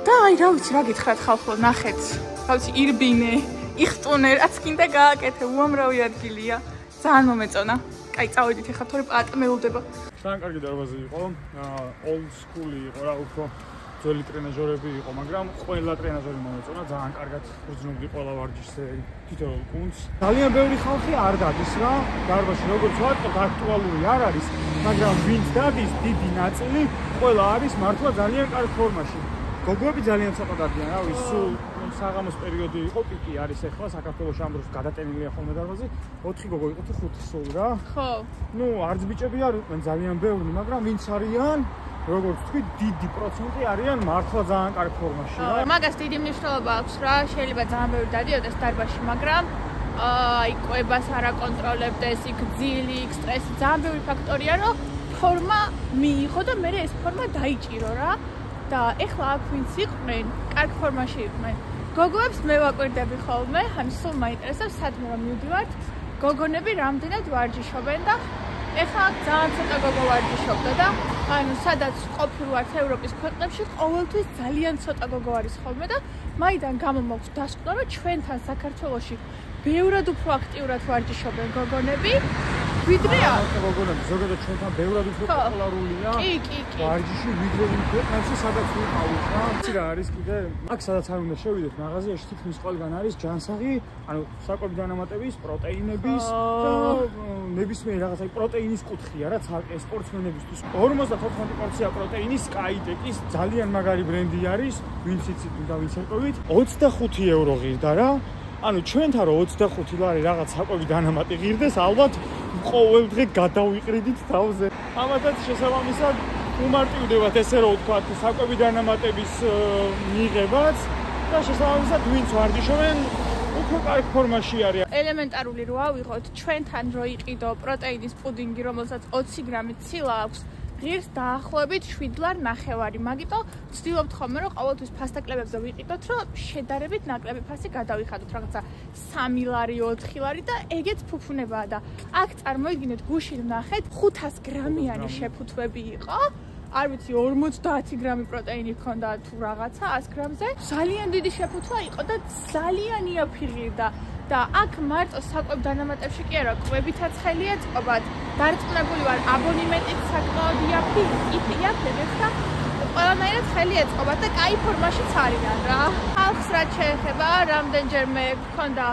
და აი რა ვიცი რა გითხრათ ხალხო ნახეთ რა ვიცი ირბინე იხტუნე რაც კიდე გააკეთე უამრავი ადგილია ძალიან მომეწონა კაი წავედით ახლა თორე პატმეულდება ძალიან კარგი დარბაზი იყო old school იყო რა უფრო ძველი ტრენაჟორები იყო, მაგრამ ყველა ტრენაჟორი მომეწონა, ძალიან კარგად გრძნობდი ყველა ვარჯიშზე თითოეულ გუნდს. ძალიან ბევრი ხალხი არ დადის რა, დარბაზში როგორც ვატყობ, აქტუალური არ არის, მაგრამ ვინც დადის, დიდი ნაწილი ყველა არის მართლა ძალიან კარგ ფორმაში. გოგოები ძალიან ცოტა დადიან, რა ვიცი, სულ საღამოს პერიოდი იყო, პიკი არის ახლა საქართველოს ამ დროს გადატენილია ხოლმე დარბაზი, 4 გოგო იყო თუ 5 სულ რა. ხო. ნუ არც ბიჭები არ იყვნენ ძალიან ბევრი, მაგრამ ვინც არიან, როგორც თქვი, დიდი პროცენტი არიან მართლა ძალიან კარგ ფორმაში რა. მაგას დიდი მნიშვნელობა აქვს რა, შეიძლება ძალიან ბევრი დადიოდეს დარბაზში, მაგრამ ყვებას არ აკონტროლებდეს, იქ ძილი, იქ სტრესი, ძალიან ბევრი ფაქტორია, რომ ფორმა მიიღო და მე ეს ფორმა დაიჭირო რა. და ეხლა აქ ვინც იყვნენ, კარგ ფორმაში იყვნენ. გოგოებს მე ვაკვირდები ხოლმე, ან სულ მაინტერესებს სადმე რომ მივდივართ, გოგონები რამდენად ვარჯიშობენ და ეხლა ძალიან ცოტა გოგო ვარჯიშობდა და ანუ სადაც ყოფილვართ ევროპის ქვეყნებში, ყოველთვის ძალიან ცოტა გოგო არის ხოლმე და მაიდან გამომაქვს დასკვნა, რომ ჩვენთან საქართველოში ბევრად უფრო აქტიურად ვარჯიშობენ გოგონები. ვიდრე გოგონები ზოგადად ჩვენთან ბევრად უფრო პოპულარულია. კი. ვარჯიში ვიდრე იმ ქვეყნებში, სადაც ვიყავით რა. იცი რა არის კიდე? აქ სადაც არ უნდა შევიდეთ მაღაზიაში, თითქმის ყველგან არის ჯანსაღი, ანუ საკვები დანამატების, პროტეინების და ნებისმიერი რაღაცა პროტეინის კუთხია რა, ცალკე სპორტსმენებისთვის. 54 პორცია პროტეინის Skytech-ის ძალიან მაგარი ბრენდი არის, ვინც იცით და ვინც ერკვევით, 25 евро ღირდა რა. ანუ ჩვენთან რო 25 ლარი რაღაც საკვები დანამატი ღირდეს, ალბათ ყოველ დღე გადავიყრიდით თავზე. ამათაც შესაბამისად უმარტივდებათ ესე რომ ვთქვათ საკვები დანამატების მიღებაც და შესაბამისად ვინც ვარჯიშობენ უფრო კარგ ფორმაში არის. ელემენტარული რო ავიღოთ, ჩვენთან რო იყიდო პროტეინის პუდინგი, რომელსაც 20 გრამი ცილა აქვს, ღირს დაახლოებით 7 ლარ 9. მაგიტომ ვცდილობთ ხოლმე რომ ყოველთვის ფასტაკლებებზე ვიყიდოთ, რომ შედარებით ნაკლები ფასი გადავიხადოთ, რაღაცა 3 ლარი, 4 ლარი და ეგეც ფუფუნებაა და აქ წარმოიდგინეთ გუშინ ვნახეთ 500 გრამიანი შეფუთვები იყო. არ ვიცი 50 გრამი პროტეინი ჰქონდა თუ რაღაცა 100 გრამზე. ძალიან დიდი შეფუთვა იყო და ძალიან იაფიღირდა. და აქ მარტო საკვებ დანამატებში კი არა, კვებითაც ხელია წყობათ. დარწმუნებული ვარ, აბონემენტით საკმაოდ იაფებებს და ყველანაირად ხელი ეწყობათ და კაი ფორმაშიც არიან რა. ხალხს რაც შეეხება, რამდენჯერმე გქონდა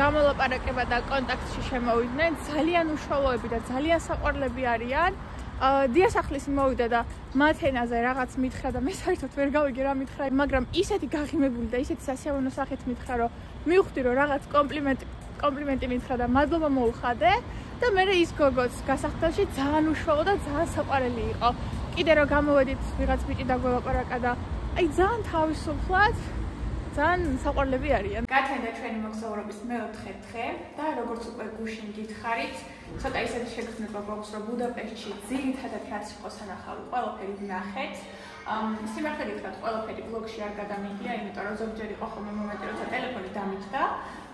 გამოლაპარაკება და კონტაქტში შემოვიდნენ, ძალიან უშუალოები და ძალიან საყვარლები არიან. დიასახლისი მოვიდა და მათ ენაზე რაღაც მითხრა და მე საერთოდ ვერ გავიგე რა მითხრა, მაგრამ ისეთი გაღიმებული და ისეთი სასიამოვნო სახით მითხრა, რომ მივხვდი რომ რაღაც კომპლიმენტი მითხრა და მადლობა მოუხადე და მე ის გოგოც გასახდელში ძალიან უშუალო და ძალიან საყვარელი იყო. კიდე რომ გამოვედით ვიღაც ბიჭი დაგველაპარაკა და აი ძალიან თავისუფლად ძალიან საყვარლები არიან. გათენდა ჩვენი მოგზაურობის მე-4 დღე და როგორც უკვე გუშინ გითხარით, ცოტა ისეთი შეგრძნება გვაქვს, რომ ბუდაპეშტში ძირითადად რაც იყო სანახავი, ყველაფერი ვნახეთ. სიმართლე გითხრათ, ყველაფერი ბლოგში არ გადამიგია, იმიტომ რომ ზოგჯერ იყო ხოლმე მომენტი, როცა ტელეფონი დამიჯდა,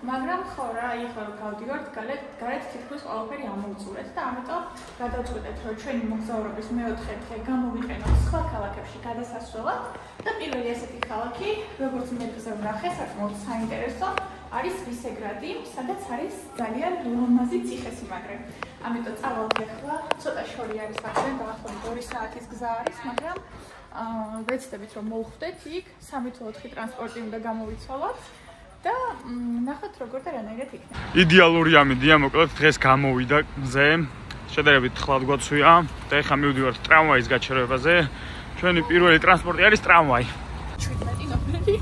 მაგრამ ხო რა, ეხლა რომ გავდივართ, გარეთ თითქმის ყველაფერი ამოვწურეთ და ამიტომ გადავწყვეტეთ, რომ ჩვენი მოგზაურობის მე-4 დღე გამოვიყენოთ სხვა ქალაქებში გადასასვლელად და პირველი ესეთი ქალაქი, როგორც მე დღეს ვნახე, საკმაოდ საინტერესო არის ვისეგრადი, სადაც არის ძალიან ლამაზი ციხესიმაგრე. ამიტომ წავალთ ახლა, ცოტა შორი არის აქედან, დაახლოებით 2 საათის გზა არის, მაგრამ ვეცდებით რომ მოვხვდეთ იქ, 3 თუ 4 ტრანსპორტი უნდა გამოვიცვალოთ და ნახოთ როგორ და რანაირად იქნება. იდეალური ამიდია, მოკლედ დღეს გამოვიდა გზე. შედარებით ხლად გვაცვია და ეხლა მივდივართ ტრამვაის გაჩერებაზე. ჩვენი პირველი ტრანსპორტი არის ტრამვაი. 17 ნომერი.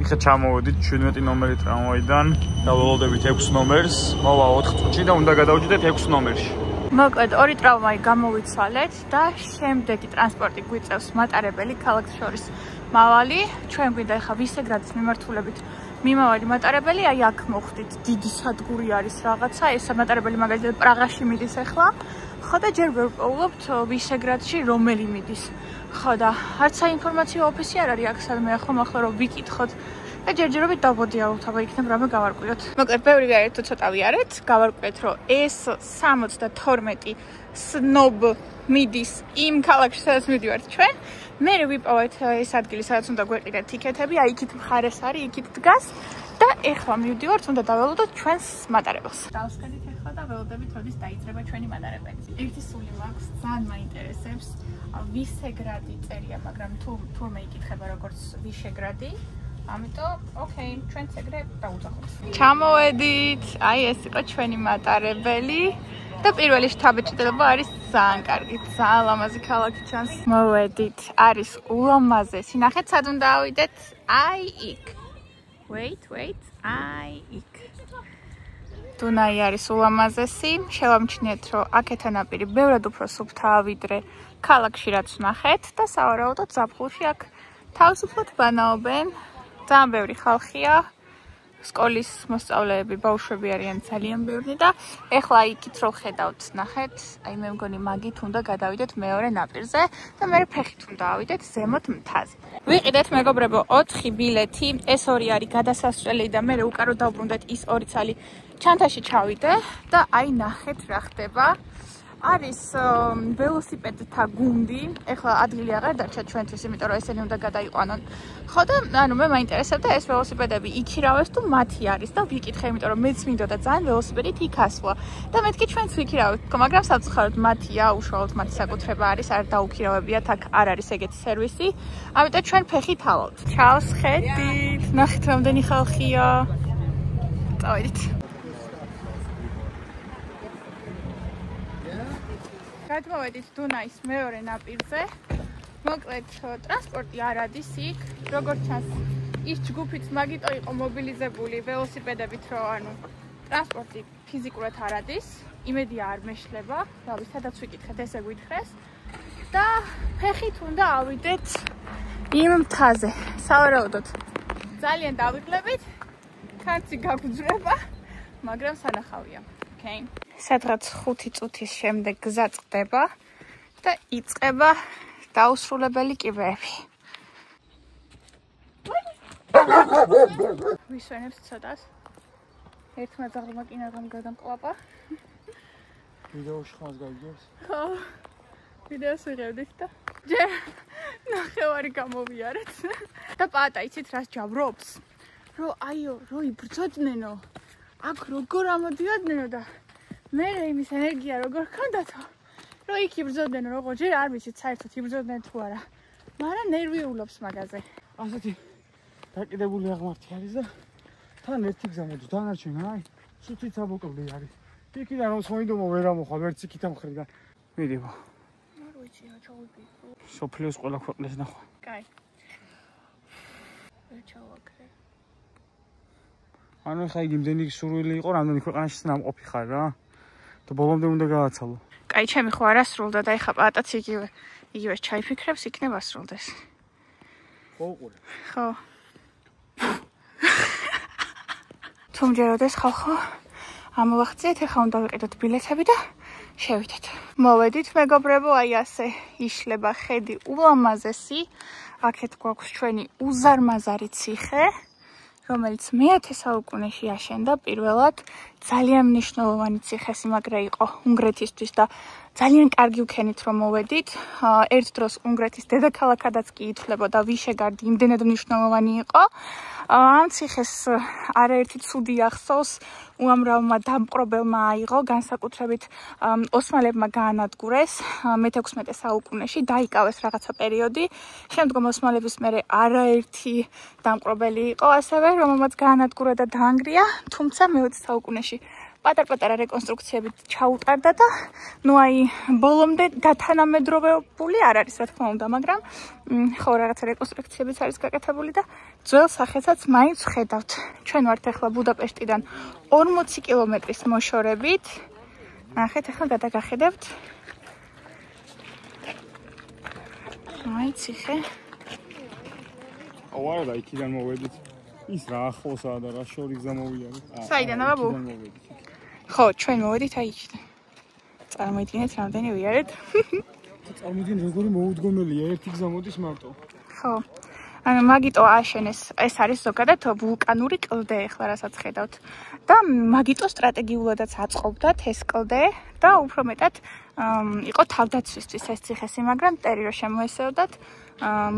ეხლა ჩამოვედით 17 ნომერი ტრამვაიდან, დავალოდებით 6 ნომერს, მოვა 4 წუთში და უნდა გადავჯდეთ 6 ნომერში. მოკლედ 2 ტრამვაი გამოვიცვალეთ და შემდეგი ტრანსპორტი გვიწევს მატარებელი ქალაქს შორის მავალი. ჩვენ გვინდა ახლა ვისეგრადის მიმართულებით მიმავალი მატარებელი, აი აქ მოხვდით, დიდი სადგური არის რაღაცა, ეს მატარებელი მაგალითად პრაღაში მიდის ახლა. ხო და ჯერ ვერ ვპოულობთ ვისეგრადში რომელი მიდის. ხო და არც საინფორმაციო ოფისი არ არის აქ სადმე ახლა რომ ვიკითხოთ. და ჯერჯერობით დავბოდიალოთ, აბა იქნებ რამე გავარკვიოთ. მოკლედ ბევრი ვიარეთ თუ ცოტა ვიარეთ, გავარკვიეთ რომ ეს 72 სნობ მიდის იმ ქალაქში, სადაც მივდივართ ჩვენ. მე ვიპოვეთ ეს ადგილი, სადაც უნდა გვეყიდეთ ტიკეტები, აი იქით მხარეს არის, იქით დგას და ეხლა მივდივართ, უნდა დაველოდოთ ჩვენს მატარებელს. დავსკედით ეხლა და ველოდებით, როდის დაიწყება ჩვენი მატარებელი. ერთი სული მაქვს, ძალიან მაინტერესებს. ვისეგრადი წერია, მაგრამ თურმე იკითხება როგორც ვიშეგრადი. ამიტომ, ოკეი, ჩვენც ეგრე დავუძახოთ. ჩამოვედით. აი ეს იყო ჩვენი მატარებელი. და პირველი შთაბეჭდილება არის ძალიან კარგი, ძალიან ლამაზი ქალაქი ჩანს. მოვედით, არის ულამაზესი. ნახეთ, სად უნდა ავიდეთ? აი იქ. Wait, აი იქ. დუნაი არის ულამაზესი. შევამჩნიეთ, რომ აქეთა ნაპირი ბევრად უფრო სუფთაა ვიდრე ქალაქში რაც ვნახეთ და სავარაუდოდ ზაფხულში აქ თავისუფლად ბანაობენ. ძალიან ბევრი ხალხია. სკოლის მოსწავლეები, ბავშვები არიან ძალიან ბევრი და ეხლა იქით რო ხედავთ, ნახეთ, აი მე მგონი მაგით უნდა გადავიდეთ მეორე ნაპირზე და მე ფეხით უნდა ავიდეთ ზემოთ მთაზე. ვიყიდეთ მეგობრებო 4 ბილეთი, ეს ორი არის გადასასვლელი და მე უკან რო დავბრუნდეთ ის ორი ცალი ჩანთაში ჩავიდე და აი ნახეთ რა ხდება. არის ველოსიპედთა გუნდი, ეხლა ადგილი აღარ დარჩა ჩვენთვის, იმიტომ რომ ესენი უნდა გადაიყვანონ. ხო და ანუ მე მაინტერესებდა ეს ველოსიპედები იქირავეს თუ მათი არის და ვიკითხე, იმიტომ რომ მეც მინდოდა ძალიან ველოსიპედით იქ ასვლა. და მეთქი ჩვენც ვიქირავეთ, მაგრამ სამწუხაროდ მათია, უშუალოდ მათი საკუთრება არის, არ დაუქირავებიათ, აქ არ არის ეგეთი სერვისი. ამიტომ ჩვენ ფეხით ავავთ. ჩაოს ხედით, ნახეთ რამდენი ხალხია. წავედით. გადმოვედით დუნაის მეორე ნაპირზე. მოკლედ ტრანსპორტი არ ადის იქ, როგორც ჩანს, ის ჯგუფიც მაგიტო იყო მობილიზებული ველოსიპედებით, რომ ანუ ტრანსპორტი ფიზიკურად არ ადის, იმედია არ მეშლება, რავი, სადაც ვიკითხეთ, ესე გვითხრეს და ფეხით უნდა ავიდეთ იმ მთაზე. სავარაუდოდ ძალიან დავიღლებით, კაცი გაგვძრება, მაგრამ სანახავია. ოკეი. სადღაც 5 წუთის შემდეგ გზა წყდება და იწყება დაუსრულებელი კიბეები. ვისვენებს ცოტას. ერთმა ძაღლმა კინაღამ გადამკლაპა. ვიდეოში ხმას გაიგებს? ხო. ვიდეოს ვიღებდით და ჯერ ნახევარი გამოვიარეთ. და პატა იცით რას ჯავრობს? რომ აიო, რო იბრძოდნენ, აქ როგორ ამოდიოდნენ და მე იმის ენერგია როგორ ქონდათო, რომ იქ იბრძოდნენ როგორ, ჯერ არ ვიცით საერთოდ იბრძოდნენ თუ არა, მაგრამ ნერვიულობს მაგაზე. ასეთი დაკიდებული აღმართი არის და თან ერთი გზა მოდის, დანარჩენი აი, სუთი საბოკობლი არის. იქიდან რომ მოინდომო ვერ ამოხვალ, ვერც იქით ამხრიდან. მიდივა. არ ვიცი რა ჩავიდი. სოფლიოს ყველა ქვეყნის ნახვა. კაი. ვერ ჩავაქრე. ანუ ხა იგი იმდენი სურვილი იყო, რამდენი ქვეყანაში ნამყოფი ხარ რა. და ბოლომდე უნდა გააცალო. კაი, ჩემი ხო არ ასრულდა და ეხა პატაც იგივე ჩაიფიქრებს, იქნება ასრულდეს. ხო უყურე. ხო. თუ მჯეროდეს ხალხო, ამოვახციეთ, ეხა უნდა ვიყიდოთ ბილეთები და შევიდეთ. მოვედით მეგობრებო, აი ასე იშლება ხედი ულამაზესი. აქეთ გვაქვს ჩვენი უზარმაზარი ციხე, რომელიც მე-10 საუკუნეში აშენდა პირველად. ძალიან მნიშვნელოვანი ციხესიმაგრე იყო უნგრეთისთვის და ძალიან კარგი უქენით რომ მოვედით. ერთ დროს უნგრეთის დედაქალაქადაც კი ითვლებოდა ვიშეგრადი, იმდენად მნიშვნელოვანი იყო. ამ ციხეს არაერთი ცუდი ახსოვს, უამრავმა დამპყრობელმა აიღო, განსაკუთრებით ოსმალებმა გაანადგურეს მე-16 საუკუნეში, დაიკავეს რაღაცა პერიოდი. შემდგომ ოსმალების მერე არაერთი დამპყრობელი იყო ასევე, რომელმაც გაანადგურა და დაანგრია, თუმცა მე-20 საუკუნეში პატარ-პატარა რეკონსტრუქციები ჩაუტარდა და ნუ აი ბოლომდე გათანამედროვებული არ არის რა თქმა უნდა, მაგრამ ხო რაღაცა რეკონსტრუქციებიც არის გაკეთებული და ძველ სახესაც მაინც ხედავთ. ჩვენ ვართ ახლა ბუდაპეშტიდან 40 კილომეტრის მოშორებით. ნახეთ, ახლა გადაგახედებთ. აი ციხე. აუ არა, იქიდან მოვედით. ის რა ახლოსაა და რა შორის გამოვიარეთ. საიდან აბა? ხო, ჩვენ მოვედით აი იქიდან. წარმოიდგინეთ, რამდენი ვიარეთ. წარმოიდგინე, როგორი მოუდგომელია, ერთი გზა მოდის მარტო. ხო. ანუ მაგიტო ააშენეს, ეს არის ზოგადად ვულკანური კლდე, ახლა რასაც ხედავთ. და მაგიტო სტრატეგიულადაც აწყობდათ ეს კლდე და უფრო მეტად იყო თავდაცვისთვის ეს ციხესიმაგრე, მტერი რო შემოესევდათ,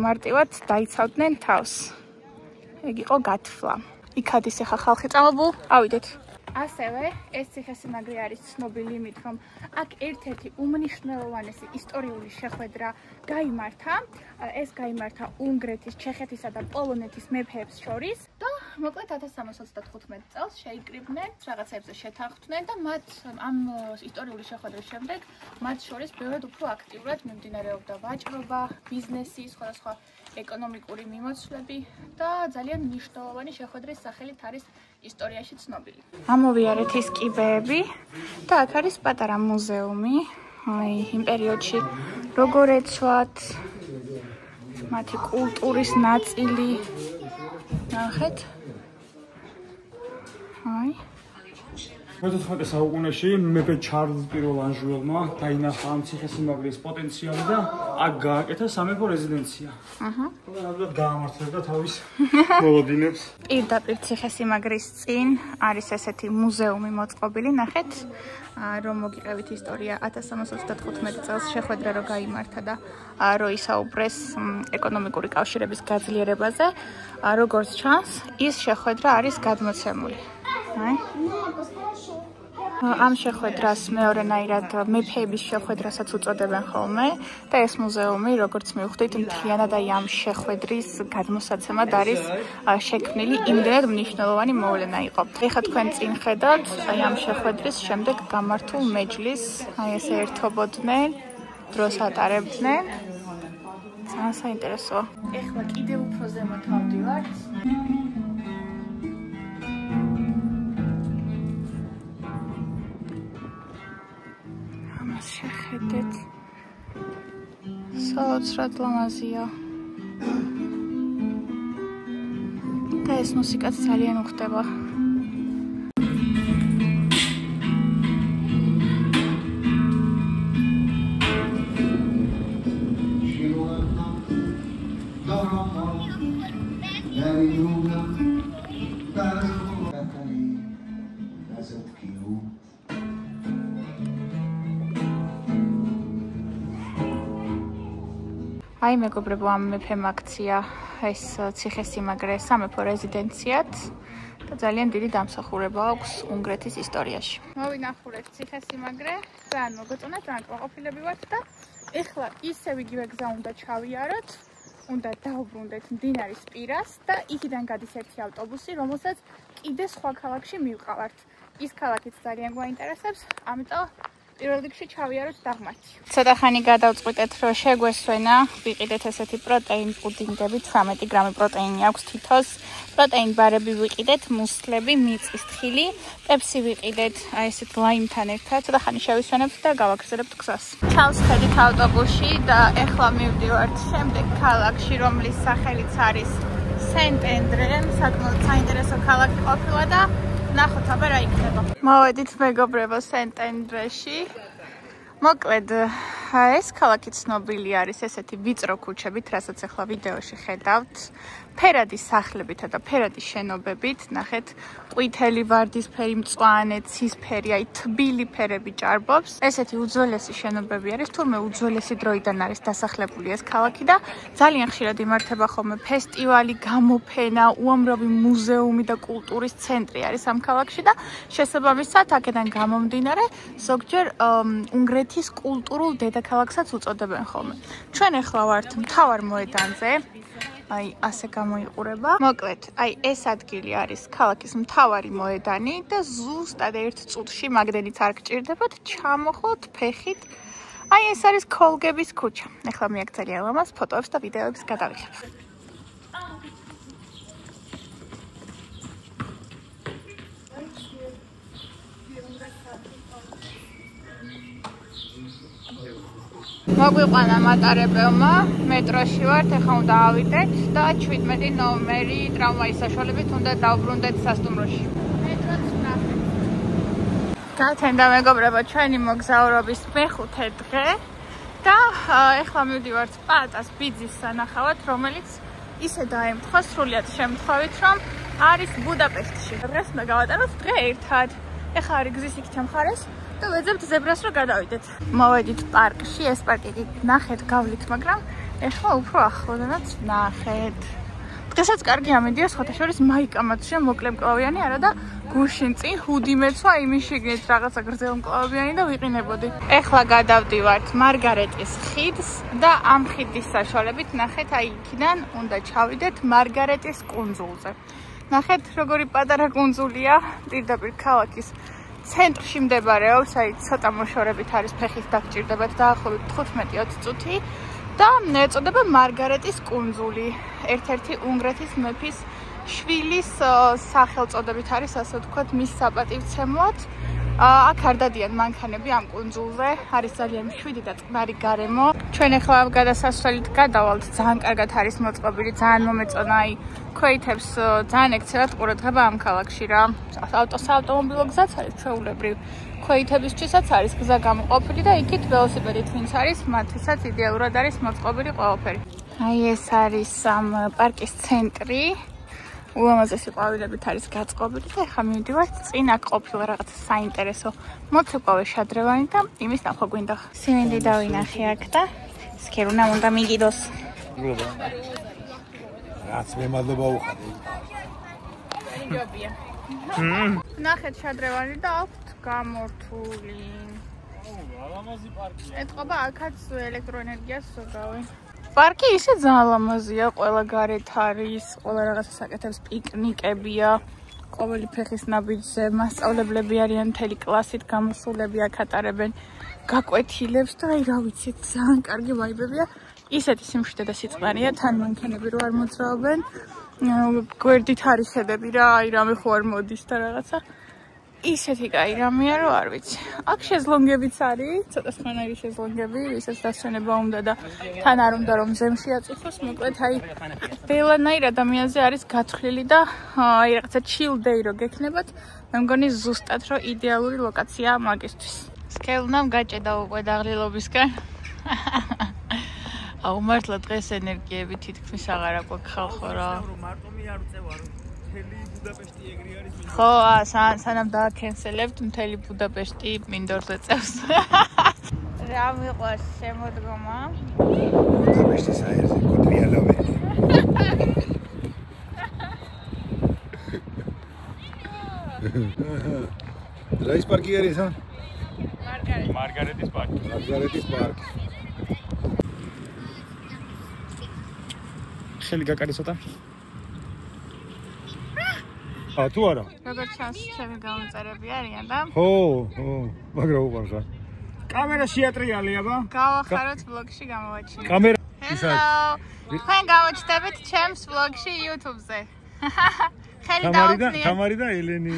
მარტივად დაიცავდნენ თავს. ეგ იყო გათვლა. იქადის ახლა ხალხი წამებულ. ავიდეთ. ასევე ეს ციხესიმაგრე არის ცნობილი იმით, რომ აქ ერთ-ერთი უმნიშვნელოვანესი ისტორიული შეხვედრა გაიმართა. ეს გაიმართა უნგრეთის, ჩეხეთისა და პოლონეთის მეფეებს შორის და მოკლედ 1325 წელს შეიკრიბნენ, რაღაცებზე შეთანხმდნენ და მათ ამ ისტორიული შეხვედრის შემდეგ მათ შორის ბევრად უფრო აქტიურად მიმდინარეობდა ვაჭრობა, ბიზნესი, სხვადასხვა ეკონომიკური მიმოცვლები და ძალიან მნიშვნელოვანი შეხვედრის სახელით არის ისტორიაში ცნობილი. ამოვიარეთ ის კიბეები და აქ არის პატარა მუზეუმი. იმ პერიოდში როგორ ეცვათ მათი კულტურის ნაწილი. ნახეთ. მე-19 საუკუნეში მეფე ჩარლზ პირველ ანჟუელმა დაინახა ამ ციხესიმაგრის პოტენციალი და აქ გააკეთა სამეფო რეზიდენცია. და გაამართლება თავის მოლოდინებს. პირდაპირ ციხესიმაგრის წინ არის ესეთი მუზეუმი მოწყობილი, ნახეთ, რომ მოგიყევით ისტორია 1325 წელს შეხვედრა რო გაიმართა და რო ისაუბრეს ეკონომიკური კავშირების გაძლიერებაზე, როგორც ჩანს, ის შეხვედრა არის გადმოცემული. ამ შეხვედრას მეორენაირად მეფეების შეხვედრასაც უწოდებენ ხოლმე და ეს მუზეუმი, როგორც მივხვდით, მთლიანად აი ამ შეხვედრის გადმოსაცემად არის შექმნილი, იმდენად მნიშვნელოვანი მოვლენა იყო. ეხლა თქვენ წინ ხედავთ, აი ამ შეხვედრის შემდეგ გამართულ მეჯლისს, აი ესე ერთობოდნენ, დროს ატარებდნენ. ძალიან საინტერესოა. ეხლა კიდევ უფრო ზემოთ ავდივართ. შეხედეთ. საოცრად ლამაზია. და ეს მუსიკაც ძალიან უხდება. აი მეგობრებო, ამ მეფემ აქცია ეს ციხესიმაგრე სამეფო რეზიდენციად და ძალიან დიდი დამსახურება აქვს უნგრეთის ისტორიაში. მოვინახულეთ ციხესიმაგრე, ძალიან მოგეწონათ, ძალიან კმაყოფილები ვართ და ეხლა ისევ იგივე გზა უნდა ჩავიაროთ, უნდა დავბრუნდეთ მდინარის პირას და იქიდან გადის ერთი ავტობუსი, რომელსაც კიდე სხვა ქალაქში მივყავართ. ის ქალაქიც ძალიან გვაინტერესებს, ამიტომ პირველ რიგში ჩავიაროთ დაღმართი. ცოტა ხანი გადავწყვიტეთ, რომ შეგვესვენა, ვიყიდეთ ესეთი პროტეინ პუდინგები, 18 გრამი პროტეინი აქვს თითოს. პროტეინ ბარები ვიყიდეთ, მუსლები, მიწის თხილი, პეპსი ვიყიდეთ, აი ესეთ ლაიმთან ერთად. ცოტა ხანი შევისვენებთ და გავაგრძელებთ გზას. ჩავსხედით ავტობუსში და ეხლა მივდივართ შემდეგ ქალაქში, რომლის სახელიც არის სენტ-ენდრე, საკმაოდ საინტერესო ქალაქი ყოფილა და ნახოთ აბა რა იქნება. მოვედით მეგობრებო სენტ-ენდრეში. მოკლედ ეს ქალაქი ცნობილი არის ესეთი ვიწრო ქუჩებით, რასაც ახლა ვიდეოში ხედავთ. ფერადი სახლებითა და ფერადი შენობებით, ნახეთ, ყვითელი, ვარდისფერი, მწვანე, ცისფერი, აი თბილი ფერები ჭარბობს. ესეთი უძველესი შენობები არის, თურმე უძველესი დროიდან არის დასახლებული ეს ქალაქი და ძალიან ხშირად იმართება ხოლმე ფესტივალი, გამოფენა, უამრავი მუზეუმი და კულტურის ცენტრი არის ამ ქალაქში და შესაბამისად აქედან გამომდინარე, ზოგჯერ უნგრეთის კულტურულ დედაქალაქსაც უწოდებენ ხოლმე. ჩვენ ახლა ვართ მთავარ მოედანზე. აი ასე გამოიყურება. მოკლედ, აი ეს ადგილი არის ქალაქის მთავარი მოედანი და ზუსტად ერთ წუთში მაგდენიც არ გჭირდებათ, ჩამოხოთ ფეხით. აი ეს არის ქოლგების ქუჩა. ახლა მე აქ ძალიან ლამაზ ფოტოებს და ვიდეოებს გადავიღებ. მოგვიყვანა მატარებელმა, მეტროში ვართ, ახლა უნდა ავიდეთ და 17 ნომერი ტრამვაის საშუალებით უნდა დავბრუნდეთ სასტუმროში. მეტროც ვნახეთ. გათენდა მეგობრებო, ჩვენი მოგზაურობის მეხუთე დღე და ახლა მივდივართ პატას ბიძის სანახავად, რომელიც ისე დაემთხვა სრულიად შემთხვევით, რომ არის ბუდაპეშტში. დღეს უნდა გავატაროთ დღე ერთად. ახლა არის გზის იქით მხარეს და ვეძებთ ზებრას რომ გადავიდეთ. მოვედით პარკში, ეს პარკი ნახეთ, გავლით, მაგრამ ახლა უფრო ახლოდანაც ნახეთ. დღესაც კარგი ამედია, სხვათა შორის მაიკამაცშია მოკლე მკლავიანი არა და გუშინ წინ ჰუდი მეცვა იმის შიგნით რაღაცა გრძელ მკლავიანი და ვიყინებოდი. ეხლა გადავდივართ მარგარეტის ხიდს და ამ ხიდის საშუალებით ნახეთ აი იქიდან უნდა ჩავიდეთ მარგარეტის კუნძულზე. ნახეთ როგორი პატარა კუნძულია, პირდაპირ ქალაქის ცენტრში მდებარეობს, აი ცოტა მოშორებით არის ფეხით დაგჭირდებათ დაახლოებით 15-20 წუთი და ეწოდება მარგარეტის კუნძული. ერთ-ერთი უნგრეთის მეფის შვილის სახელწოდებით არის, ასე ვთქვათ, მის საპატივცემლად. აქ არ დადიან მანქანები ამ კუნძულზე, არის ძალიან მშვიდი და წყნარი გარემო. ჩვენ ახლა გადასასვლელით გადავალთ, ძალიან კარგად არის მოწყობილი, ძალიან მომეწონა, აი ქვეითებს ძალიან ექცევათ ყურადღება ამ ქალაქში რა. საავტომობილო გზაც არის ჩვეულებრივ. ქვეითებისთვისაც არის გზა გამოყოფილი და იქით ველოსიპედით ვინც არის, მათთვისაც იდეალურად არის მოწყობილი ყველაფერი. აი ეს არის ამ პარკის ცენტრი. ულამაზესი ყვავილებით არის გაწყობილი და ახლა მივდივართ წინ აქ ყოფილა რაღაც საინტერესო მოცეკვავე შადრევანი და იმის ნახვა გვინდა. სიმინდი დავინახე აქ და სქერუნა უნდა მიგიდოს. რაც მე მადლობა უხადე. ნახეთ შადრევანი და აქვთ გამორთული. ალამაზი პარკია. ეთყობა აქაც ელექტროენერგიას ზოგავენ. პარკი ისე ძალიან ლამაზია, ყველა გარეთ არის, ყველა რაღაცა საკეთებს, პიკნიკებია, ყოველი ფეხის ნაბიჯზე, მასწავლებლები არიან მთელი კლასით, გამოსულები აქ ატარებენ გაკვეთილებს და აი რა ვიცი, ძალიან კარგი ვაიბებია. ისეთი სიმშვიდე და სიწყნარია, თან მანქანები რო არ მოძრაობენ, გვერდით არის ხედები რა, აი რამე ხო არ მოდის და რაღაცა. ისეთი კაი რამეა რო არ ვიცი. აქ შეზლონგებიც არის, ცოტა სხვანაირი შეზლონგები, ვისაც დასვენება უნდა და თან არ უნდა რომ ზემში აწუხოს, მოკლედ აი ყველანაირ ადამიანზე არის გათვლილი და აი რაღაცა chill day რო გექნებათ, მე მგონი ზუსტად რო იდეალური ლოკაციაა მაგისთვის. სკელნამ გაჭედა უკვე დაღლილობისგან. აუ მართლა დღეს ენერგიები თითქმის აღარ აქვს ხალხო რა. მარტო მე არ ვწევა რომ მთელი ბუდაპეშტი ეგრე არის. ხო, სანამ დააკენსელებთ მთელი ბუდაპეშტი მინდორზე წევს. რა მიყვარს შემოდგომა? ბუდაპეშტის აერზე კოტრიალავე. რა ის პარკი არის, ა? მარგარეტის პარკი. მარგარეტის პარკი. ხელი გაკარი ცოტა. თუ არა? როგორც ჩანს, ჩემი გამომწერები არიან და ხო, მაგრამ უყურს რა. კამერა შეატრიალი აბა. გავახაროთ ვლოგში გამოვაჩინოთ. კამერა Hello. თქვენ გამოჩნდებით ჩემს ვლოგში YouTube-ზე. ხელი დაუხნიეთ. თამარი და ელენი.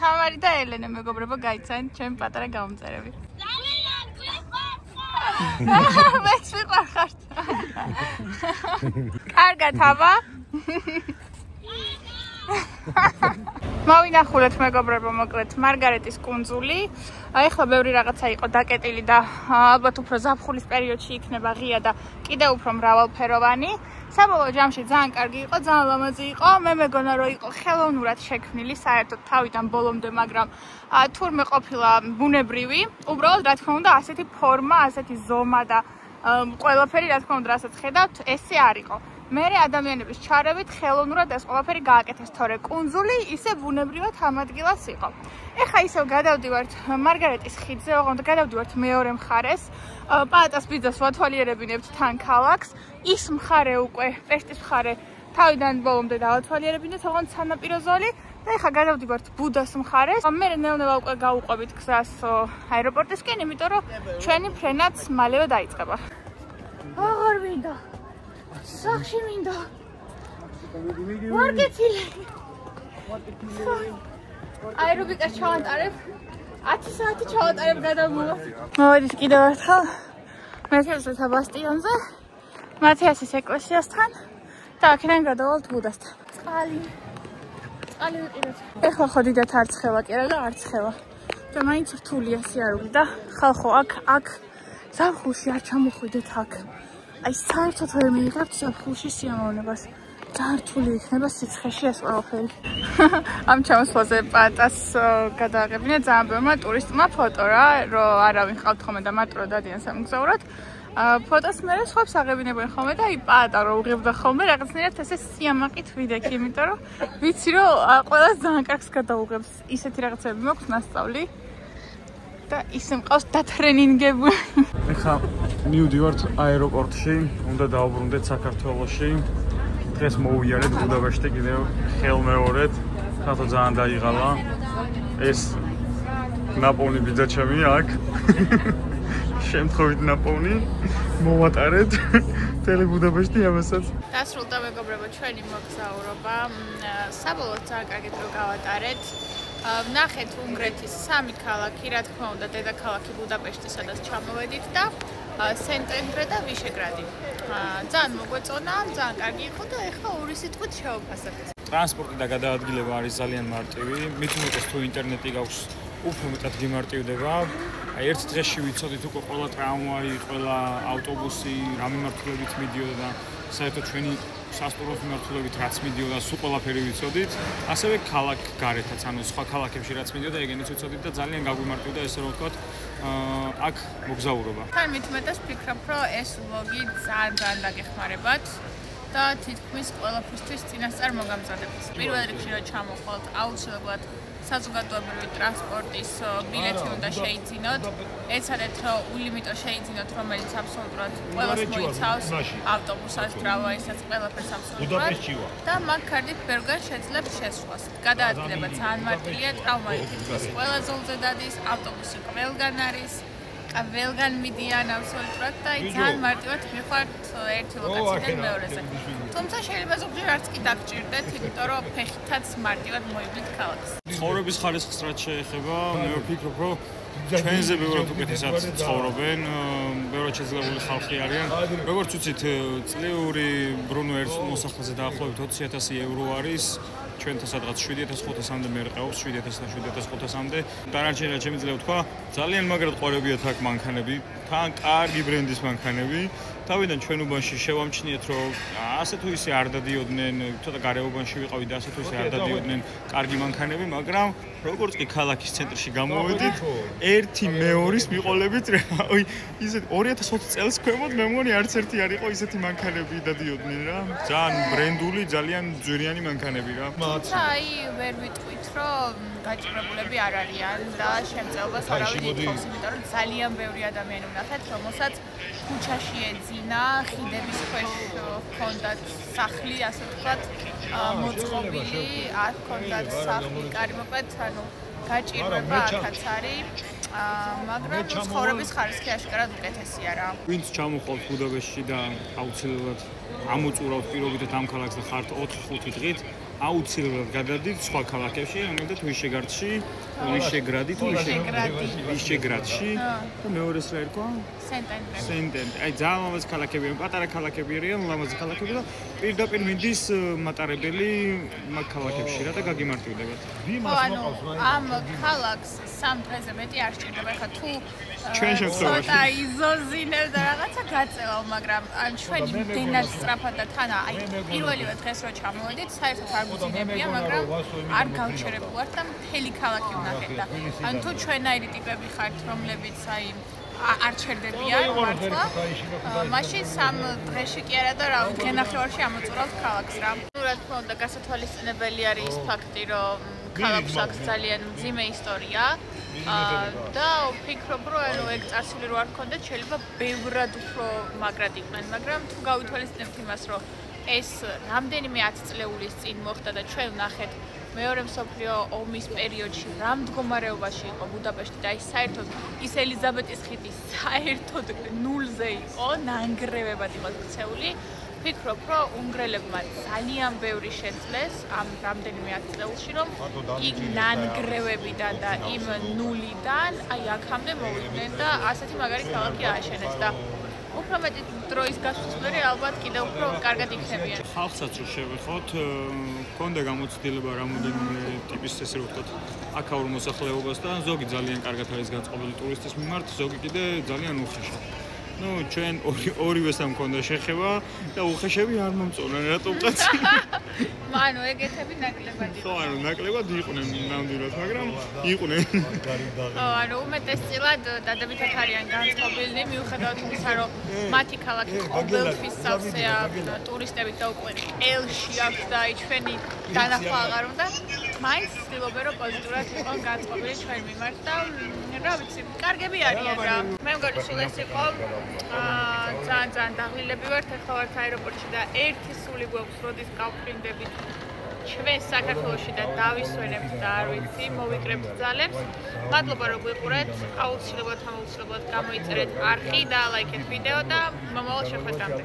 თამარი და ელენე მეგობრებო გაიცანთ ჩემი პატარა გამომწერები. მეც ვიყარხართ. კარგად აბა. მოვინახულეთ მეგობრებო მოკლედ მარგარეტის კუნძული. ახლა ბევრი რაღაცა იყო დაკეტილი და ალბათ უფრო ზაფხულის პერიოდში იქნება ღია და კიდევ უფრო მრავალფეროვანი. საბოლოო ჯამში ძალიან კარგი იყო, ძალიან ლამაზი იყო. მე მეგონა რომ იყო ხელოვნურად შექმნილი საერთოდ თავიდან ბოლომდე, მაგრამ თურმე ყოფილა ბუნებრივი. უბრალოდ რა თქმა უნდა ასეთი ფორმა, ასეთი ზომა და ყველაფერი რა თქმა უნდა რასაც ხედავთ, ესე არ იყო. მერე ადამიანების ჩარევით ხელოვნურად ეს ყველაფერი გააკეთეს, თორე კუნძული ისე ბუნებრივად ამ ადგილას იყო. ეხლა ისევ გადავდივართ მარგარეტის ხიდზე, ოღონდ გადავდივართ მეორე მხარეს. პაატას ბიძას ვათვალიერებინებთ თან ქალაქს. ის მხარე უკვე, პეშტის მხარე, თავიდან ბოლომდე დავათვალიერებინეთ, ოღონდ სანაპირო ზოლი და ეხლა გადავდივართ ბუდას მხარეს. მე ნელ-ნელა უკვე გავუყვებით გზას აეროპორტისკენ, იმიტომ რომ ჩვენი ფრენაც მალევე დაიწყება. აღარ მინდა. სახში მინდა. ვარგეთილი. აერობიკას ჩავატარებ. 10 საათი ჩავატარებ გადამოვა. მოვედით კიდევ ერთხელ მეთევზეთა ბასტიონზე, მათეასის ეკლესიასთან და აქედან გადავალთ ბუდასთან. წყალი ვიყიდეთ. ეხლა ხო დიდად არ ცხელა კი არა და არ ცხელა. და მაინც რთულია სიარული და ხალხო აქ ზაფხულში არ ჩამოხვიდეთ აქ. აი საერთოდ ვერ მიიღებთ ზაფხულში სიამოვნებას. ძალიან რთული იქნება სიცხეში ეს ყველაფერი. ამ ჩამოსვლაზე პატას გადააღებინა ძალიან ბევრმა ტურისტმა ფოტო რა, რომ არავინ ხავთ ხოლმე და მარტო დადიან სამგზავროდ. ფოტოს მე სხვებს აღებინებენ ხოლმე და აი პატარა უღებდა ხოლმე რაღაცნაირად ესე სიამაყით ვიდექი, იმიტომ რომ ვიცი რომ ყველას ძალიან კარგს გადაუღებს. ისეთი რაღაცები მაქვს მასწავლი და ისე მყავს დატრენინგებული. ეხლა მივდივართ აეროპორტში, უნდა დავბრუნდეთ საქართველოში. დღეს მოვიარეთ ბუდაპეშტი კიდევ ხელმეორედ. ხათო ძალიან დაიღალა. ეს ნაპოვნი ბიძაჩემი აქ. შემთხვევით ნაპოვნი მოვატარეთ თელი ბუდაპეშტი ამასაც. დასრულდა მეგობრებო ჩვენი მოგზაურობა. საბოლოოდ ძალიან კარგით რომ გავატარეთ. ვნახეთ უნგრეთის 3 ქალაქი, რა თქმა უნდა, დედაქალაქი ბუდაპეშტი, სადაც ჩამოვედით და სენტენდრე და ვიშეგრადი. ძალიან მოგვეწონა, ძალიან კარგი იყო და ეხლა ორი სიტყვით შევაფასებთ. ტრანსპორტი და გადაადგილება არის ძალიან მარტივი. მით უმეტეს თუ ინტერნეტი გაქვს, უფრო მეტად გიმარტივდება. აი ერთ დღეში ვიცოდით უკვე ყველა ტრამვაი, ყველა ავტობუსი, რა მიმართულებით მიდიოდა და საერთოდ ჩვენი სასტუმროს მიმართულებით რაც მიდიოდა, სულ ყველაფერი ვიცოდით. ასევე ქალაქ გარეთაც, ანუ სხვა ქალაქებში რაც მიდიოდა, ეგენიც ვიცოდით და ძალიან გაგვიმარტივდა ესე რომ ვთქვათ, აქ მოგზაურობა. თან მით უმეტეს ვფიქრობ, რომ ეს ვლოგი ძალიან დაგეხმარებათ. და თითქმის ყველაფრისთვის წინასწარ მოგამზადებთ. პირველ რიგში რომ ჩამოხვალთ, აუცილებლად საზოგადოებრივი ტრანსპორტის ბილეთი უნდა შეიძინოთ. ეცადეთ რომ ულიმიტო შეიძინოთ, რომელიც აბსოლუტურად ყველას მოიცავს, ავტობუსაც, ტრამვაისაც, ყველაფერს აბსოლუტურად. და მაგ კარდით ბევრგან შეძლებთ შესვლას. გადაადგილება ძალიან მარტივია, ტრამვაი თითქმის ყველა ზოლზე დადის, ავტობუსი ყველგან არის. ყველგან მიდიან აბსოლუტურად და ძალიან მარტივად მივხვართ ერთი ლოკაციიდან მეორეზე. თუმცა შეიძლება ზოგჯერ არც კი დაგჭირდეთ, იმიტომ რომ ფეხითაც მარტივად მოივლით ქალაქს. ცხოვრების ხარისხს რაც შეეხება, მე ვფიქრობ, რომ ჩვენზე ბევრად უკეთესად ცხოვრობენ, ბევრად შეძლებული ხალხი არიან. როგორც ვთქვით, წლიური ბრუნვა ერთ მოსახლეზე დაახლოებით 20,000 ევრო არის. ჩვენთან სადღაც 7,500-მდე მერყეობს, 7,000 და 7,500-მდე. დანარჩენი რაც შემიძლია ვთქვა, ძალიან მაგრად ყვარებიათ აქ მანქანები, თან კარგი ბრენდის მანქანები. თავიდან ჩვენ უბანში შევამჩნიეთ, რომ ასე თუ ისე არ დადიოდნენ, ცოტა გარეუბანში ვიყავით და ასე თუ ისე არ დადიოდნენ კარგი მანქანები, მაგრამ როგორც კი ქალაქის ცენტრში გამოვედით, ერთი მეორის მიყოლებით, აი ისე 2020 წელს ქვემოთ მე მგონი არც ერთი არ იყო ისეთი მანქანები დადიოდნენ რა. ძალიან ბრენდული, ძალიან ძვირიანი მანქანები რა. აი ვერ ვიტყვით, რომ გაჭირებულები არ არიან და შემწეობას არავინ ითხოვს, იმიტომ რომ ძალიან ბევრი ადამიანი ვნახეთ, რომელსაც ქუჩაში ეძინა, ხიდების ქვეშ ჰქონდათ სახლი, ასე ვთქვათ, მოწყობილი, არ ჰქონდათ სახლი, კარი მოკლედ, ანუ გაჭირება აქაც არის, მაგრამ ცხოვრების ხარისხი აშკარად უკეთესია რა. ვინც ჩამოხვალთ ბუდაპეშტში და აუცილებლად ამოწურავთ პირობითად ამ ქალაქს და ხართ 4-5 დღით, აუცილებლად გადადით სხვა ქალაქებში, რომელთაც ვიშეგრადში, ვიშეგრადში და მეორეს რა ერქვა? სენტენდრე. აი ძალიან ლამაზი ქალაქები არიან, პატარა ქალაქები არიან, ლამაზი ქალაქები და პირდაპირ მიდის მატარებელი მაგ ქალაქებში რა და გაგიმარტივდებათ. ამ ქალაქს 3 დღეზე მეტი არ სჭირდება, ხა თუ ჩვენ შემთხვევაში ცოტა იზოზინებ და რაღაცა გაწევავ, მაგრამ ან ჩვენი მდენად სწრაფად და თანა აი პირველივე დღეს რო ჩამოვედით, საერთოდ არ გუძინებია, მაგრამ არ გავჩერებულ ვართ და მთელი ქალაქი ვნახეთ და ან თუ ჩვენაირი ტიპები ხართ, რომლებიც აი არ ჩერდებიან მართლა, მაშინ 3 დღეში კი არა და რა გენახევარში ამოწურავთ ქალაქს რა. რა თქმა უნდა, გასათვალისწინებელი არის ის ფაქტი, რომ ქალაქს აქვს ძალიან მძიმე ისტორია და ვფიქრობ, რომ ეგ წარსული რო არ გქონდეთ, შეიძლება ბევრად უფრო მაგრად იყვნენ, მაგრამ თუ გავითვალისწინებთ იმას, რომ ეს რამდენიმე 10 წლეულის წინ მოხდა და ჩვენ ვნახეთ მეორე მსოფლიო ომის პერიოდში რა მდგომარეობაში იყო ბუდაპეშტი და ის საერთოდ ის ელიზაბეტის ხიდი საერთოდ ნულზე იყო, ნანგრევებად იყო ქცეული. ვფიქრობ, რომ უნგრელებმა ძალიან ბევრი შეძლეს ამ რამდენიმე 10 წელში, რომ იქ ნანგრევებიდან და იმ ნულიდან აი აქამდე მოვიდნენ და ასეთი მაგარი ქალაქი ააშენეს და უფრო მეტი დროის გასვლის მერე ალბათ კიდევ უფრო კარგად იქნებიან. ხალხსაც რო შევეხოთ, ქონდა გამოცდილება რამოდენიმე ტიპის ესე რომ ვთქვათ, აქაურ მოსახლეობას და ზოგი ძალიან კარგად არის განწყობილი ტურისტის მიმართ, ზოგი კიდე ძალიან უხეშად. ნუ ჩვენ ორივეს ამ მქონდა შეხება და უხეშები არ მომწონენ რატომ კაცი? მანო ეგეთები ნაკლებად იყო. ხო, ანუ ნაკლებად იყვნენ ნამდვილად, მაგრამ იყვნენ. ხო, ანუ უმეტესწილად დადებითად არიან განწყობილნი, მიუხედავად იმისა, რომ მათი ქალაქი ყოველთვის სავსეა ტურისტებით და უკვე ყელში აქვს და ჩვენი დანახვა აღარ უნდა. მაინც ვცდილობენ, რომ პოზიტიურად იყოს განწყობილი ჩვენ მიმართ და რა ვიცი, კარგები არიან რა. მე მგონი სულ ეს იყო. ძალიან დაღლილები ვართ, ახლა ვართ აეროპორტში და ერთი სული გვაქვს, როდის გავყრინდებით ჩვენ საქართველოში და დავისვენებთ და არ ვიცი, მოვიკრებთ ძალებს. მადლობა რომ გვიყურეთ, აუცილებლად გამოიწერეთ არხი და ლაიქეთ ვიდეო და მომავალ შეხვედრამდე.